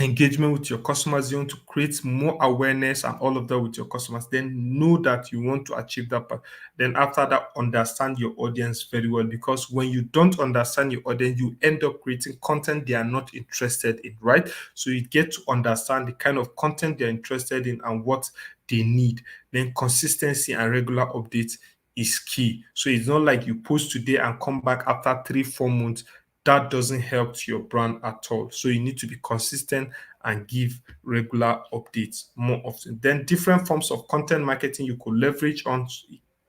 engagement with your customers? You want to create more awareness and all of that with your customers? Then know that you want to achieve that part. Then after that, understand your audience very well, because when you don't understand your audience, you end up creating content they are not interested in, right? So you get to understand the kind of content they're interested in and what they need. Then consistency and regular updates is key. So it's not like you post today and come back after 3 4 months. That doesn't help to your brand at all. So you need to be consistent and give regular updates more often. Then different forms of content marketing you could leverage on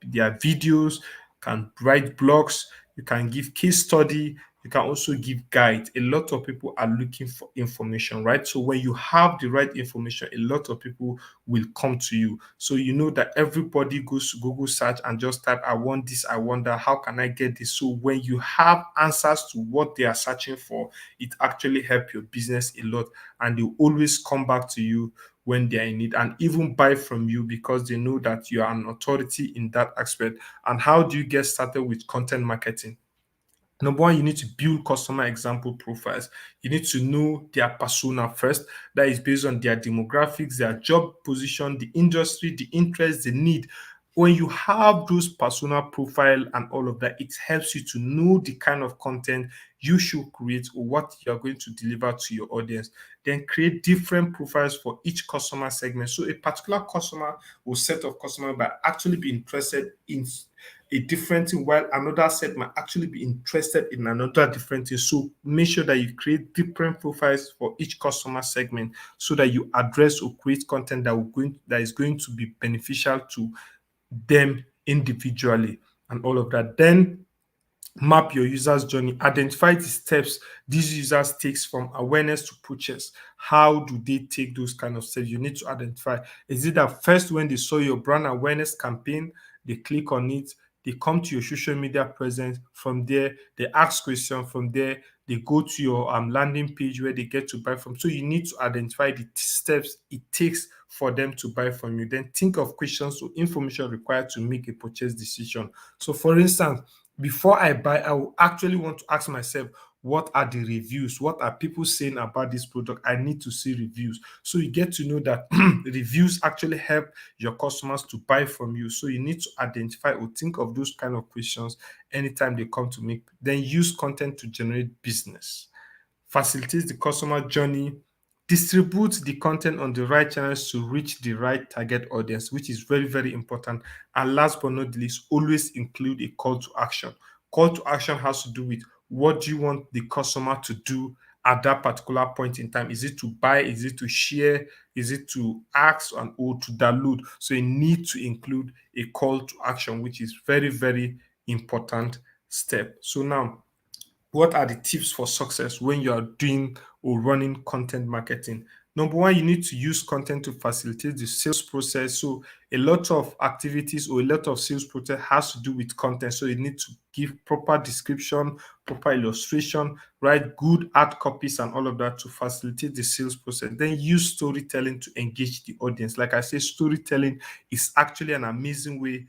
their videos, can write blogs, you can give case study, You can also give guides. A lot of people are looking for information, right? So when you have the right information, a lot of people will come to you. So you know that everybody goes to Google search and just type, I want this, I want that, how can I get this? So when you have answers to what they are searching for, it actually helps your business a lot. And they always come back to you when they are in need and even buy from you because they know that you are an authority in that aspect. And how do you get started with content marketing? Number one, you need to build customer example profiles. You need to know their persona first. That is based on their demographics, their job position, the industry, the interest, the need. When you have those persona profile and all of that, it helps you to know the kind of content you should create or what you are going to deliver to your audience. Then create different profiles for each customer segment. So a particular customer or set of customer might actually be interested in a different thing, while another set might actually be interested in another different thing. So make sure that you create different profiles for each customer segment so that you address or create content that is going to be beneficial to them individually and all of that. Then map your user's journey. Identify the steps these users takes from awareness to purchase. How do they take those kind of steps? You need to identify. Is it that first when they saw your brand awareness campaign, they click on it, they come to your social media presence. From there, they ask questions. From there, they go to your landing page where they get to buy from. So you need to identify the steps it takes for them to buy from you. Then think of questions or information required to make a purchase decision. So, for instance, before I buy, I will actually want to ask myself, what are the reviews? What are people saying about this product? I need to see reviews. So you get to know that reviews actually help your customers to buy from you. So you need to identify or think of those kind of questions anytime they come to me. Then use content to generate business. Facilitates the customer journey, distribute the content on the right channels to reach the right target audience, which is very, very important. And last but not least, always include a call to action. Call to action has to do with what do you want the customer to do at that particular point in time. Is it to buy? Is it to share? Is it to ask and or to download? So you need to include a call to action, which is very, very important step. So now, what are the tips for success when you are doing or running content marketing? Number one, you need to use content to facilitate the sales process. So a lot of activities or a lot of sales process has to do with content. So you need to give proper description, proper illustration, write good art copies and all of that to facilitate the sales process. Then use storytelling to engage the audience. Like I say, storytelling is actually an amazing way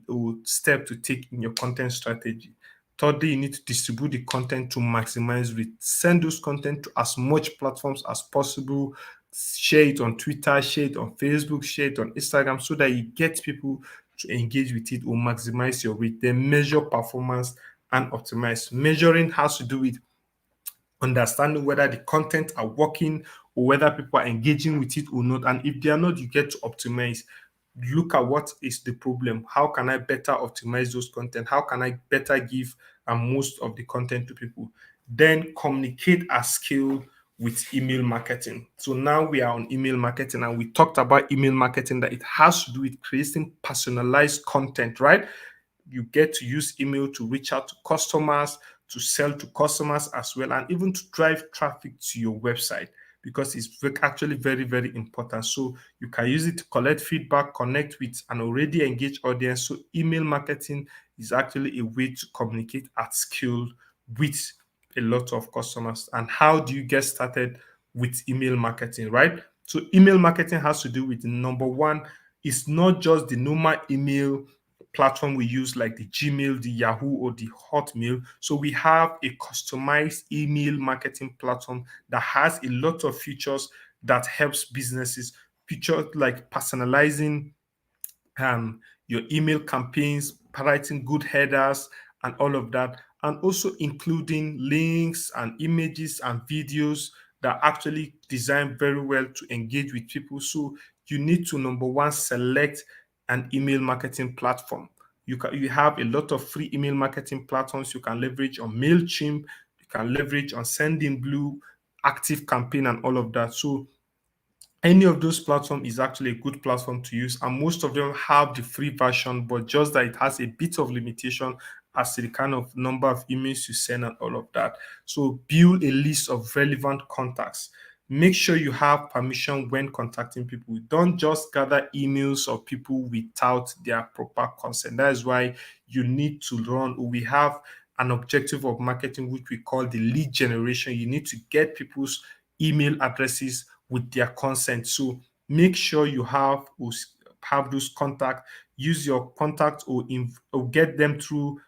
or step to take in your content strategy. Thirdly, you need to distribute the content to maximize reach. Send those content to as much platforms as possible. Share it on Twitter, share it on Facebook, share it on Instagram so that you get people to engage with it or maximize your reach. Then measure performance and optimize. Measuring has to do with understanding whether the content are working or whether people are engaging with it or not. And if they are not, you get to optimize. Look at what is the problem. How can I better optimize those content? How can I better give most of the content to people? Then communicate at scale with email marketing. So now we are on email marketing and we talked about email marketing that it has to do with creating personalized content, right? You get to use email to reach out to customers, to sell to customers as well, and even to drive traffic to your website because it's actually very, very important. So you can use it to collect feedback, connect with an already engaged audience. So email marketing is actually a way to communicate at scale with a lot of customers. And how do you get started with email marketing, right? So email marketing has to do with number one, it's not just the normal email platform we use like the Gmail, the Yahoo, or the Hotmail. So we have a customized email marketing platform that has a lot of features that helps businesses. Features like personalizing your email campaigns, writing good headers, and all of that, and also including links and images and videos that are actually designed very well to engage with people. So you need to number one select an email marketing platform. You have a lot of free email marketing platforms you can leverage on Mailchimp, you can leverage on Sendinblue, Active Campaign, and all of that. So any of those platforms is actually a good platform to use, and most of them have the free version, but just that it has a bit of limitation as to the kind of number of emails you send and all of that. So build a list of relevant contacts. Make sure you have permission when contacting people. Don't just gather emails of people without their proper consent. That is why you need to run. We have an objective of marketing which we call the lead generation. You need to get people's email addresses with their consent. So make sure you have those contacts. Use your contact or get them through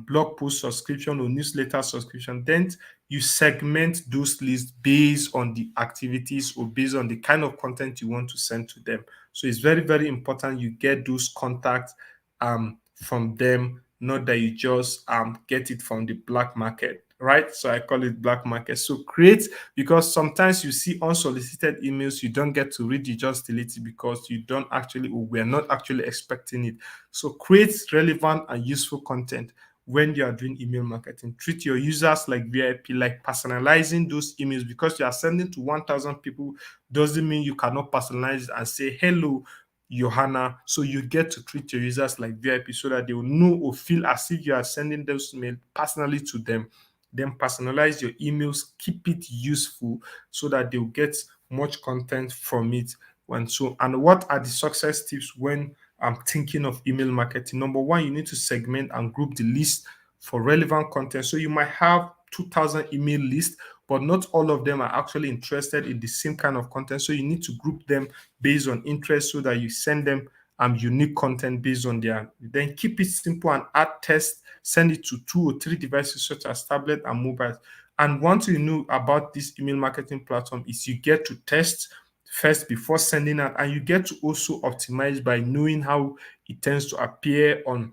blog post subscription or newsletter subscription. Then you segment those lists based on the activities or based on the kind of content you want to send to them. So it's very, very important you get those contacts from them, not that you just get it from the black market, right? So I call it black market. So create, because sometimes you see unsolicited emails, you don't get to read, you just delete it because you don't actually, or we're not actually expecting it. So create relevant and useful content when you are doing email marketing. Treat your users like VIP, like personalizing those emails. Because you are sending to 1,000 people doesn't mean you cannot personalize it and say, hello, Johanna. So you get to treat your users like VIP so that they will know or feel as if you are sending those mail personally to them. Then personalize your emails, keep it useful so that they'll get much content from it. And what are the success tips when I'm thinking of email marketing? Number one, you need to segment and group the list for relevant content. So you might have 2,000 email lists, but not all of them are actually interested in the same kind of content. So you need to group them based on interest so that you send them unique content based on their. Then keep it simple and add tests. Send it to 2 or 3 devices such as tablet and mobile. And one thing you know about this email marketing platform is you get to test first before sending out, and you get to also optimize by knowing how it tends to appear on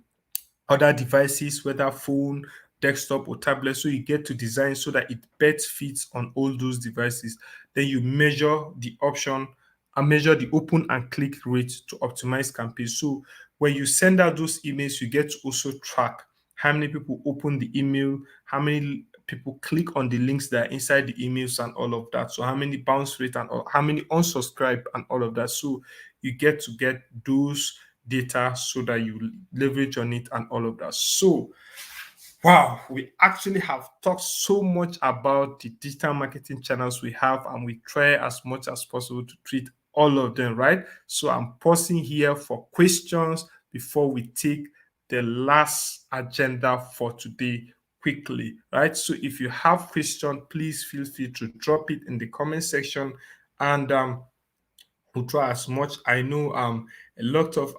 other devices, whether phone, desktop, or tablet. So you get to design so that it best fits on all those devices. Then you measure the option and measure the open and click rate to optimize campaigns. So when you send out those emails, you get to also track how many people open the email, how many people click on the links that are inside the emails and all of that. So how many bounce rate and how many unsubscribe and all of that. So you get to get those data so that you leverage on it and all of that. So, wow, we actually have talked so much about the digital marketing channels we have, and we try as much as possible to treat all of them, right? So, I'm pausing here for questions before we take the last agenda for today quickly, right? So, if you have questions, please feel free to drop it in the comment section, and we'll try as much. I know a lot of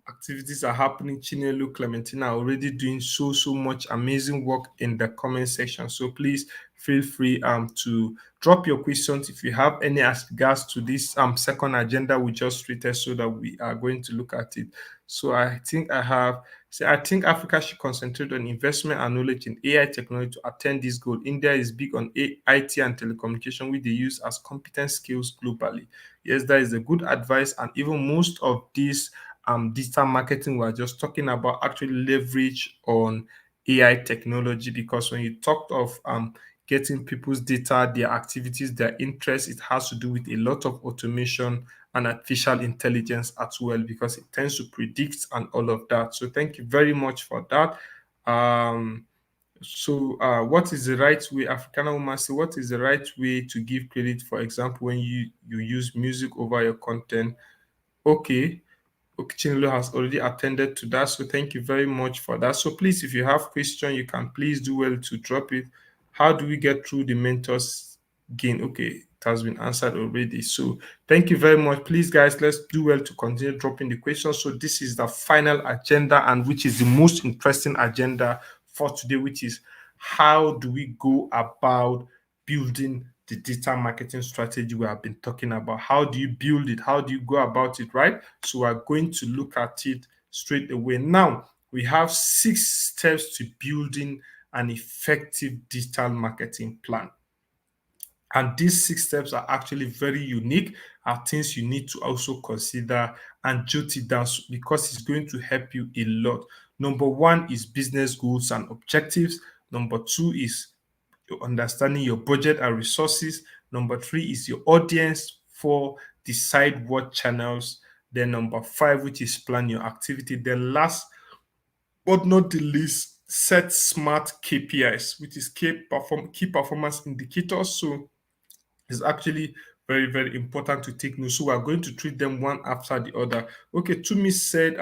activities are happening. Chinelu, Clementina are already doing so much amazing work in the comment section. So please feel free to drop your questions if you have any as regards to this second agenda we just treated, so that we are going to look at it. So I think Africa should concentrate on investment and knowledge in AI technology to attain this goal. India is big on IT and telecommunication, which they use as competence skills globally. Yes, that is a good advice. And even most of these digital marketing we're just talking about actually leverage on AI technology, because when you talk of getting people's data, their activities, their interests, it has to do with a lot of automation and artificial intelligence as well, because it tends to predict and all of that. So thank you very much for that. What is the right way? Africana woman say, what is the right way to give credit? For example, when you use music over your content. Okay, Chinelo has already attended to that. So thank you very much for that. So please, if you have question, you can please do well to drop it. How do we get through the mentors gain? Okay, it has been answered already. So thank you very much. Please, guys, let's do well to continue dropping the questions. So this is the final agenda, and which is the most interesting agenda for today, which is how do we go about building the digital marketing strategy we have been talking about? How do you build it? How do you go about it, right? So we're going to look at it straight away. Now, we have 6 steps to building an effective digital marketing plan. And these 6 steps are actually very unique, are things you need to also consider and jot it down, because it's going to help you a lot. Number one is business goals and objectives. Number two is your understanding your budget and resources. Number three is your audience. Four, decide what channels. Then number five, which is plan your activity. Then last but not the least, set smart KPIs, which is key performance indicators. So it's actually very, very important to take note. So we're going to treat them one after the other. Okay, Tumi said,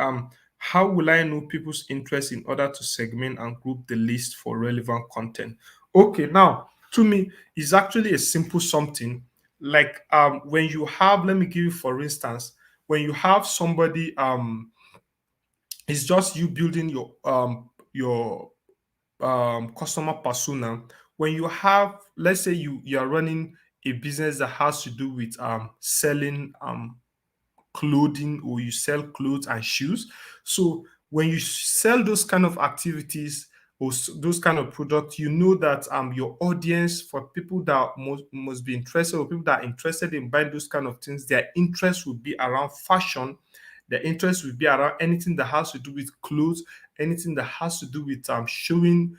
how will I know people's interest in order to segment and group the list for relevant content? Okay, now Tumi is actually a simple something. Like when you have, let me give you for instance, when you have somebody, it's just you building your customer persona. When you have, let's say you are running a business that has to do with selling clothing, or you sell clothes and shoes. So when you sell those kind of activities, or those kind of products, you know that your audience, for people that must be interested, or people that are interested in buying those kind of things, their interest would be around fashion. Their interest would be around anything that has to do with clothes, anything that has to do with showing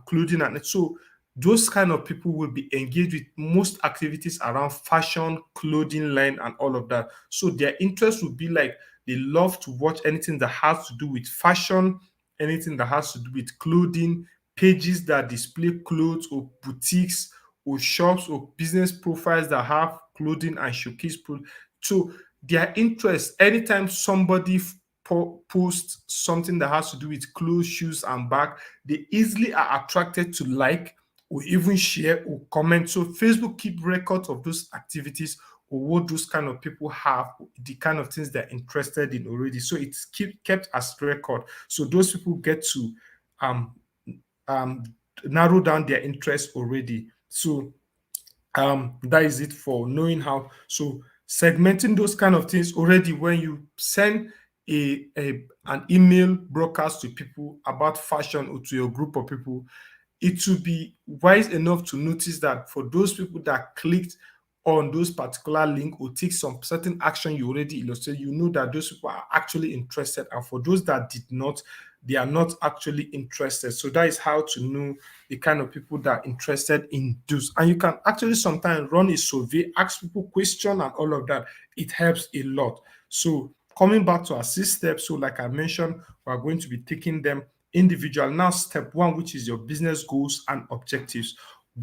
clothing. And so those kind of people will be engaged with most activities around fashion, clothing line, and all of that. So their interest would be like, they love to watch anything that has to do with fashion, anything that has to do with clothing, pages that display clothes, or boutiques, or shops, or business profiles that have clothing and showcase products. So their interest, anytime somebody posts something that has to do with clothes, shoes, and bag, they easily are attracted to like, or even share, or comment. So Facebook keep records of those activities, or what those kind of people have, the kind of things they're interested in already. So it's kept as record. So those people get to um um narrow down their interest already. So that is it for knowing how. So segmenting those kind of things already, when you send an email broadcast to people about fashion, or to your group of people, it will be wise enough to notice that for those people that clicked on those particular link, or take some certain action you already illustrated, you know that those people are actually interested. And for those that did not, they are not actually interested. So that is how to know the kind of people that are interested in those. And you can actually sometimes run a survey, ask people question, and all of that. It helps a lot. So coming back to our 6 steps, so like I mentioned, we are going to be taking them individual. Now, step one, which is your business goals and objectives.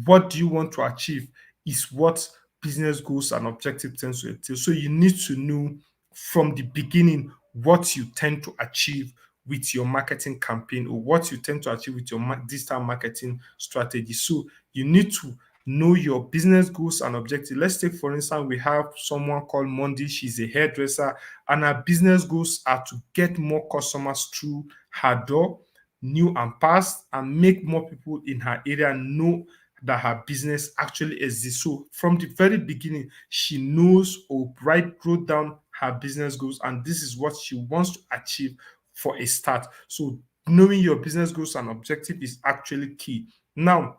What do you want to achieve is what business goals and objectives tend to entail. So you need to know from the beginning what you tend to achieve with your marketing campaign, or what you tend to achieve with your digital marketing strategy. So you need to know your business goals and objectives. Let's take, for instance, we have someone called Monday. She's a hairdresser, and her business goals are to get more customers through her door, new and past, and make more people in her area know that her business actually exists. So from the very beginning, she knows, or wrote down her business goals, and this is what she wants to achieve for a start. So knowing your business goals and objective is actually key. Now,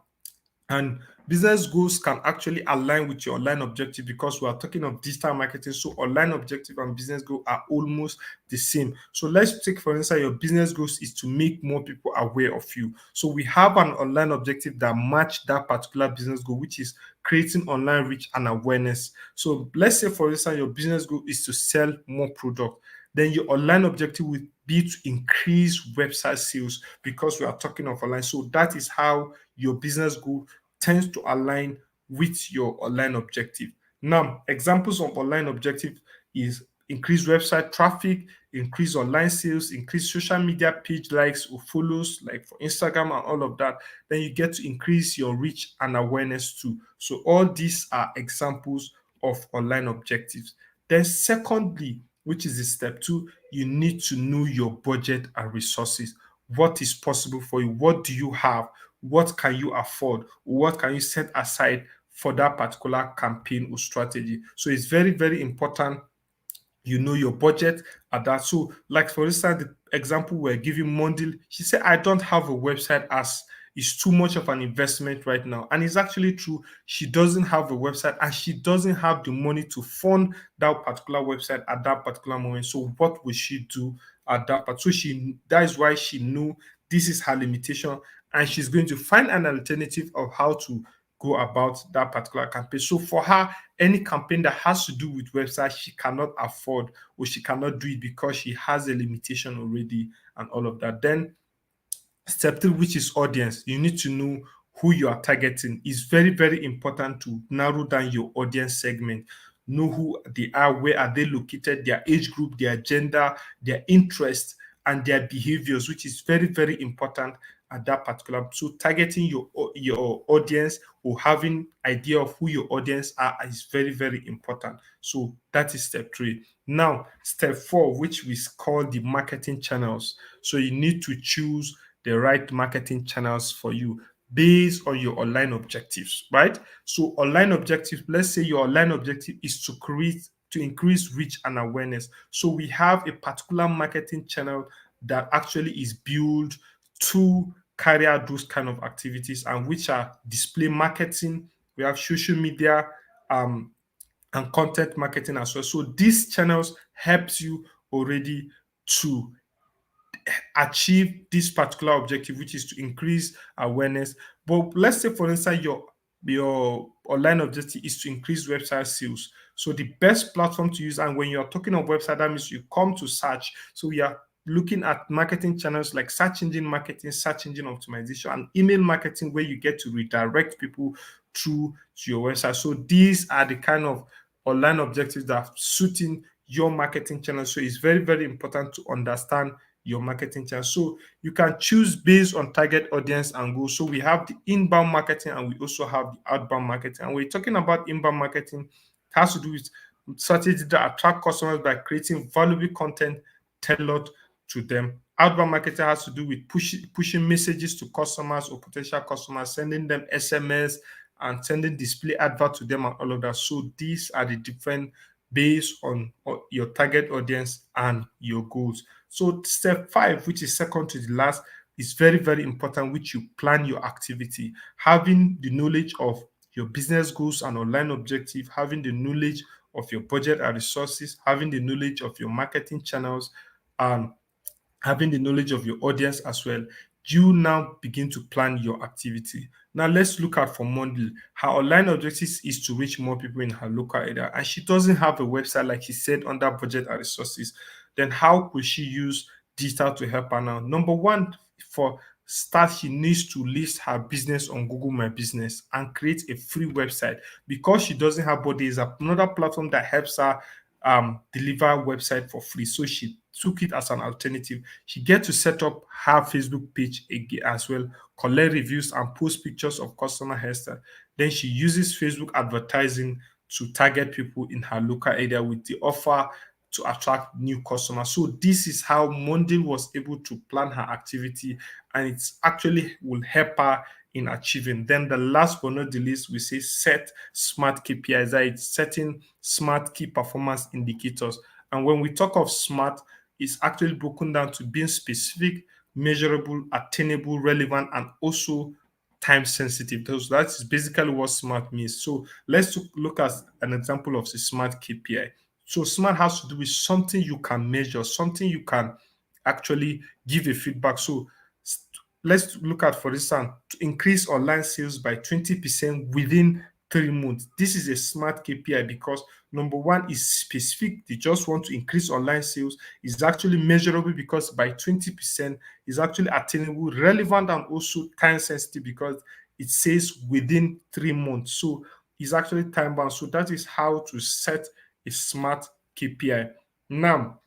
and business goals can actually align with your online objective, because we are talking of digital marketing. So online objective and business goal are almost the same. So let's take, for instance, your business goals is to make more people aware of you. So we have an online objective that match that particular business goal, which is creating online reach and awareness. So let's say, for instance, your business goal is to sell more product. Then your online objective will be to increase website sales, because we are talking of online. So that is how your business goal tends to align with your online objective. Now, examples of online objective is increase website traffic, increase online sales, increase social media page likes or follows, like for Instagram and all of that. Then you get to increase your reach and awareness too. So all these are examples of online objectives. Then secondly, which is the step two, you need to know your budget and resources. What is possible for you? What do you have? What can you afford? What can you set aside for that particular campaign or strategy? So it's very, very important you know your budget at that. So, like for instance, the example we're giving Monday, she said, I don't have a website as it's too much of an investment right now. And it's actually true. She doesn't have a website, and she doesn't have the money to fund that particular website at that particular moment. So what will she do at that part? So that is why she knew this is her limitation, and she's going to find an alternative of how to go about that particular campaign. So for her, any campaign that has to do with website, she cannot afford, or she cannot do it, because she has a limitation already and all of that. Then Step three, which is audience, you need to know who you are targeting. It's very, very important to narrow down your audience segment. Know who they are, where are they located, their age group, their gender, their interests, and their behaviors, which is very, very important at that particular. So targeting your audience or having idea of who your audience are is very, very important. So that is step three. Now, step four, which we call the marketing channels. So you need to choose the right marketing channels for you based on your online objectives, right? So online objective, let's say your online objective is to increase reach and awareness. So we have a particular marketing channel that actually is built to carry out those kind of activities, and which are display marketing. We have social media, um, and content marketing as well. So these channels helps you already to achieve this particular objective, which is to increase awareness. But let's say, for instance, your online objective is to increase website sales. So the best platform to use, and when you're talking of website, that means you come to search. So we are looking at marketing channels like search engine marketing, search engine optimization, and email marketing, where you get to redirect people through to your website. So these are the kind of online objectives that are suiting your marketing channel. So it's very, very important to understand your marketing channel. So you can choose based on target audience and goals. So we have the inbound marketing and we also have the outbound marketing. And we're talking about inbound marketing, it has to do with strategy that attract customers by creating valuable content tailored to them. Outbound marketing has to do with pushing messages to customers or potential customers, sending them SMS and sending display advert to them and all of that. So these are the different based on your target audience and your goals. So step five, which is second to the last, is very, very important, which you plan your activity. Having the knowledge of your business goals and online objective, having the knowledge of your budget and resources, having the knowledge of your marketing channels, and having the knowledge of your audience as well, you now begin to plan your activity. Now let's look at for Monday. Her online objectives is to reach more people in her local area, and she doesn't have a website like she said under budget and resources. Then how could she use digital to help her now? Number one, for start, she needs to list her business on Google My Business and create a free website because she doesn't have body. Is another platform that helps her deliver website for free. So she took it as an alternative. She get to set up her Facebook page again as well, collect reviews and post pictures of customer hairstyle. Then she uses Facebook advertising to target people in her local area with the offer to attract new customers. So this is how Monday was able to plan her activity, and it's actually will help her in achieving. Then the last but not the least, we say set smart KPIs. That it's setting smart key performance indicators. And when we talk of smart, it's actually broken down to being specific, measurable, attainable, relevant, and also time sensitive. So that is basically what smart means. So let's look at an example of the smart KPI. So smart has to do with something you can measure, something you can actually give a feedback. So let's look at, for instance, to increase online sales by 20% within 3 months. This is a smart KPI because number one is specific. They just want to increase online sales. Is actually measurable because by 20% is actually attainable, relevant, and also time sensitive because it says within 3 months. So it's actually time bound. So that is how to set a smart KPI. Now,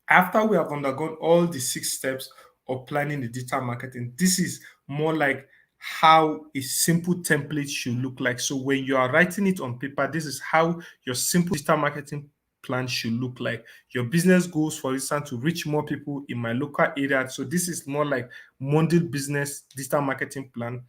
after we have undergone all the 6 steps of planning the digital marketing, this is more like how a simple template should look like. So when you are writing it on paper, this is how your simple digital marketing plan should look like. Your business goals, for instance, to reach more people in my local area. So this is more like Monday business digital marketing plan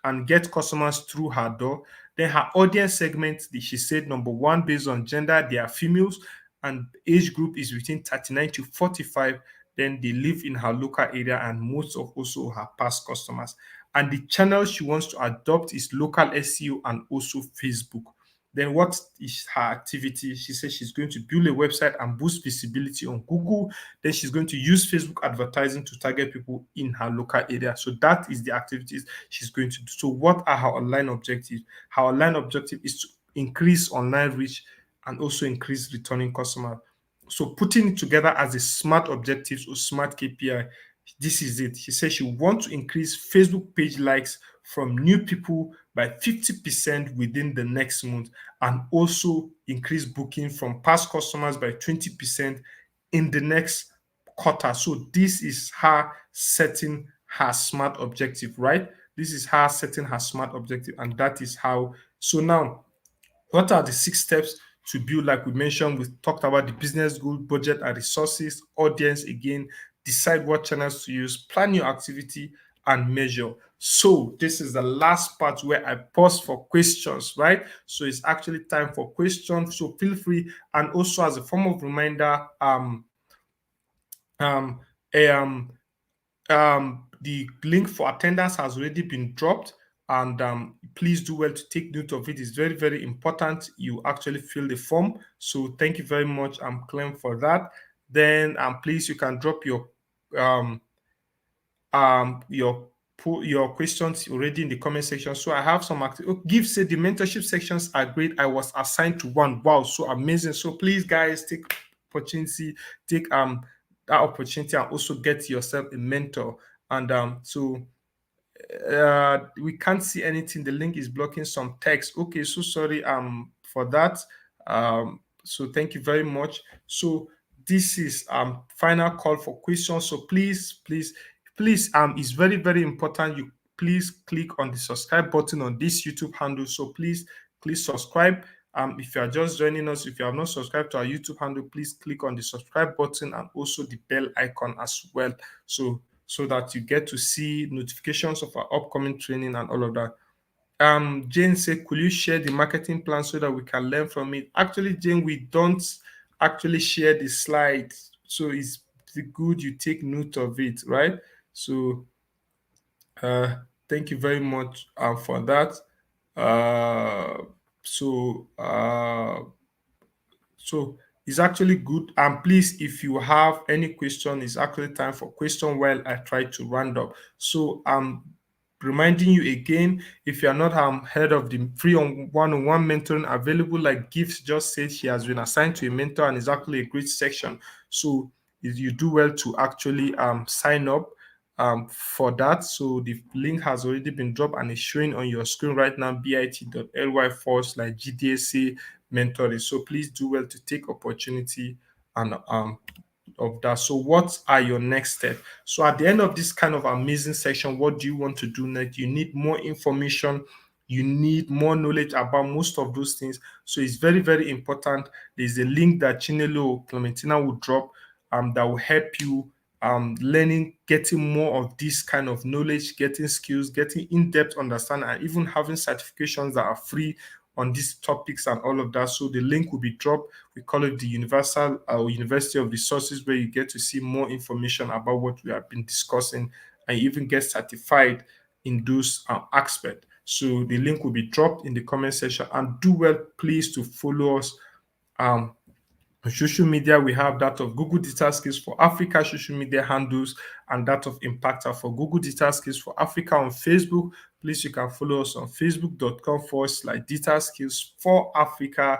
and get customers through her door. Then her audience segment, she said number one, based on gender, they are females and age group is between 39 to 45. Then they live in her local area and most of also her past customers. And the channel she wants to adopt is local SEO and also Facebook. Then what is her activity? She says she's going to build a website and boost visibility on Google. Then she's going to use Facebook advertising to target people in her local area. So that is the activities she's going to do. So what are her online objectives? Her online objective is to increase online reach and also increase returning customer. So putting it together as a smart objectives or smart KPI, This is it. She says she wants to increase Facebook page likes from new people by 50% within the next month, and also increase booking from past customers by 20% in the next quarter. So this is her setting her smart objective, right? This is her setting her smart objective, and that is how. So now, what are the 6 steps to build? Like we mentioned, we talked about the business goal, budget and resources, audience again, decide what channels to use, plan your activity, and measure. So this is the last part where I pause for questions, right? So it's actually time for questions. So feel free, and also as a form of reminder, um, um, the link for attendance has already been dropped, and please do well to take note of it. It's very, very important you actually fill the form. So thank you very much, Clem, for that. Then please, you can drop um, your your questions already in the comment section. So I have some give say the mentorship sections are great. I was assigned to one. Wow, so amazing. So please, guys, opportunity, take that opportunity, and also get yourself a mentor. And we can't see anything. The link is blocking some text. Okay, so sorry for that. So thank you very much. So this is final call for questions. So please it's very, very important you please click on the subscribe button on this YouTube handle. So please subscribe. If you are just joining us, if you have not subscribed to our YouTube handle, please click on the subscribe button and also the bell icon as well. So that you get to see notifications of our upcoming training and all of that. Jane said, could you share the marketing plan so that we can learn from it? Actually, Jane, we don't actually share the slides. So it's good you take note of it, right? So thank you very much for that. Uh, so uh, so it's actually good. And please, if you have any question, it's actually time for question while I try to round up. So I'm reminding you again, if you are not heard of the free one-on-one mentoring available, like Gifts just said, she has been assigned to a mentor and is actually a great section. So you do well to actually sign up for that. So the link has already been dropped and is showing on your screen right now, bit.ly/GDSA mentoring. So please do well to take opportunity and of that. So what are your next steps? So at the end of this kind of amazing section, what do you want to do next? You need more information. You need more knowledge about most of those things. So it's very, very important. There's a link that Chinelo or Clementina will drop that will help you learning, getting more of this kind of knowledge, getting skills, getting in-depth understanding, and even having certifications that are free on these topics and all of that. So the link will be dropped. We call it the Universal or University of Resources, where you get to see more information about what we have been discussing and even get certified in those aspects. So the link will be dropped in the comment section. And do well, please, to follow us um, on social media. We have that of Google Digital Skills for Africa social media handles, and that of Impactor for Google Digital Skills for Africa on Facebook. Please, you can follow us on facebook.com/digital skills for Africa.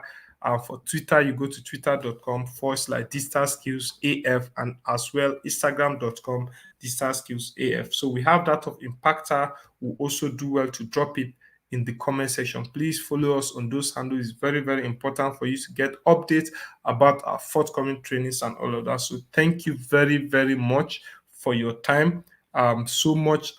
For Twitter, you go to twitter.com/digital skills AF, and as well Instagram.com digital skills AF. So we have that of Impactor. We'll also do well to drop it in the comment section. Please follow us on those handles. It's very, very important for you to get updates about our forthcoming trainings and all of that. So thank you very, very much for your time. So much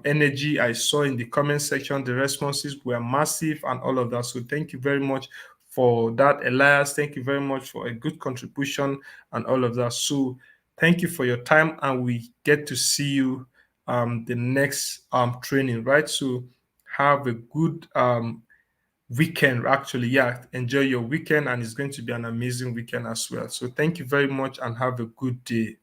energy I saw in the comment section. The responses were massive and all of that. So thank you very much for that, Elias. Thank you very much for a good contribution and all of that. So thank you for your time, and we get to see you the next training, right? So have a good weekend. Actually, yeah, enjoy your weekend, and it's going to be an amazing weekend as well. So thank you very much and have a good day.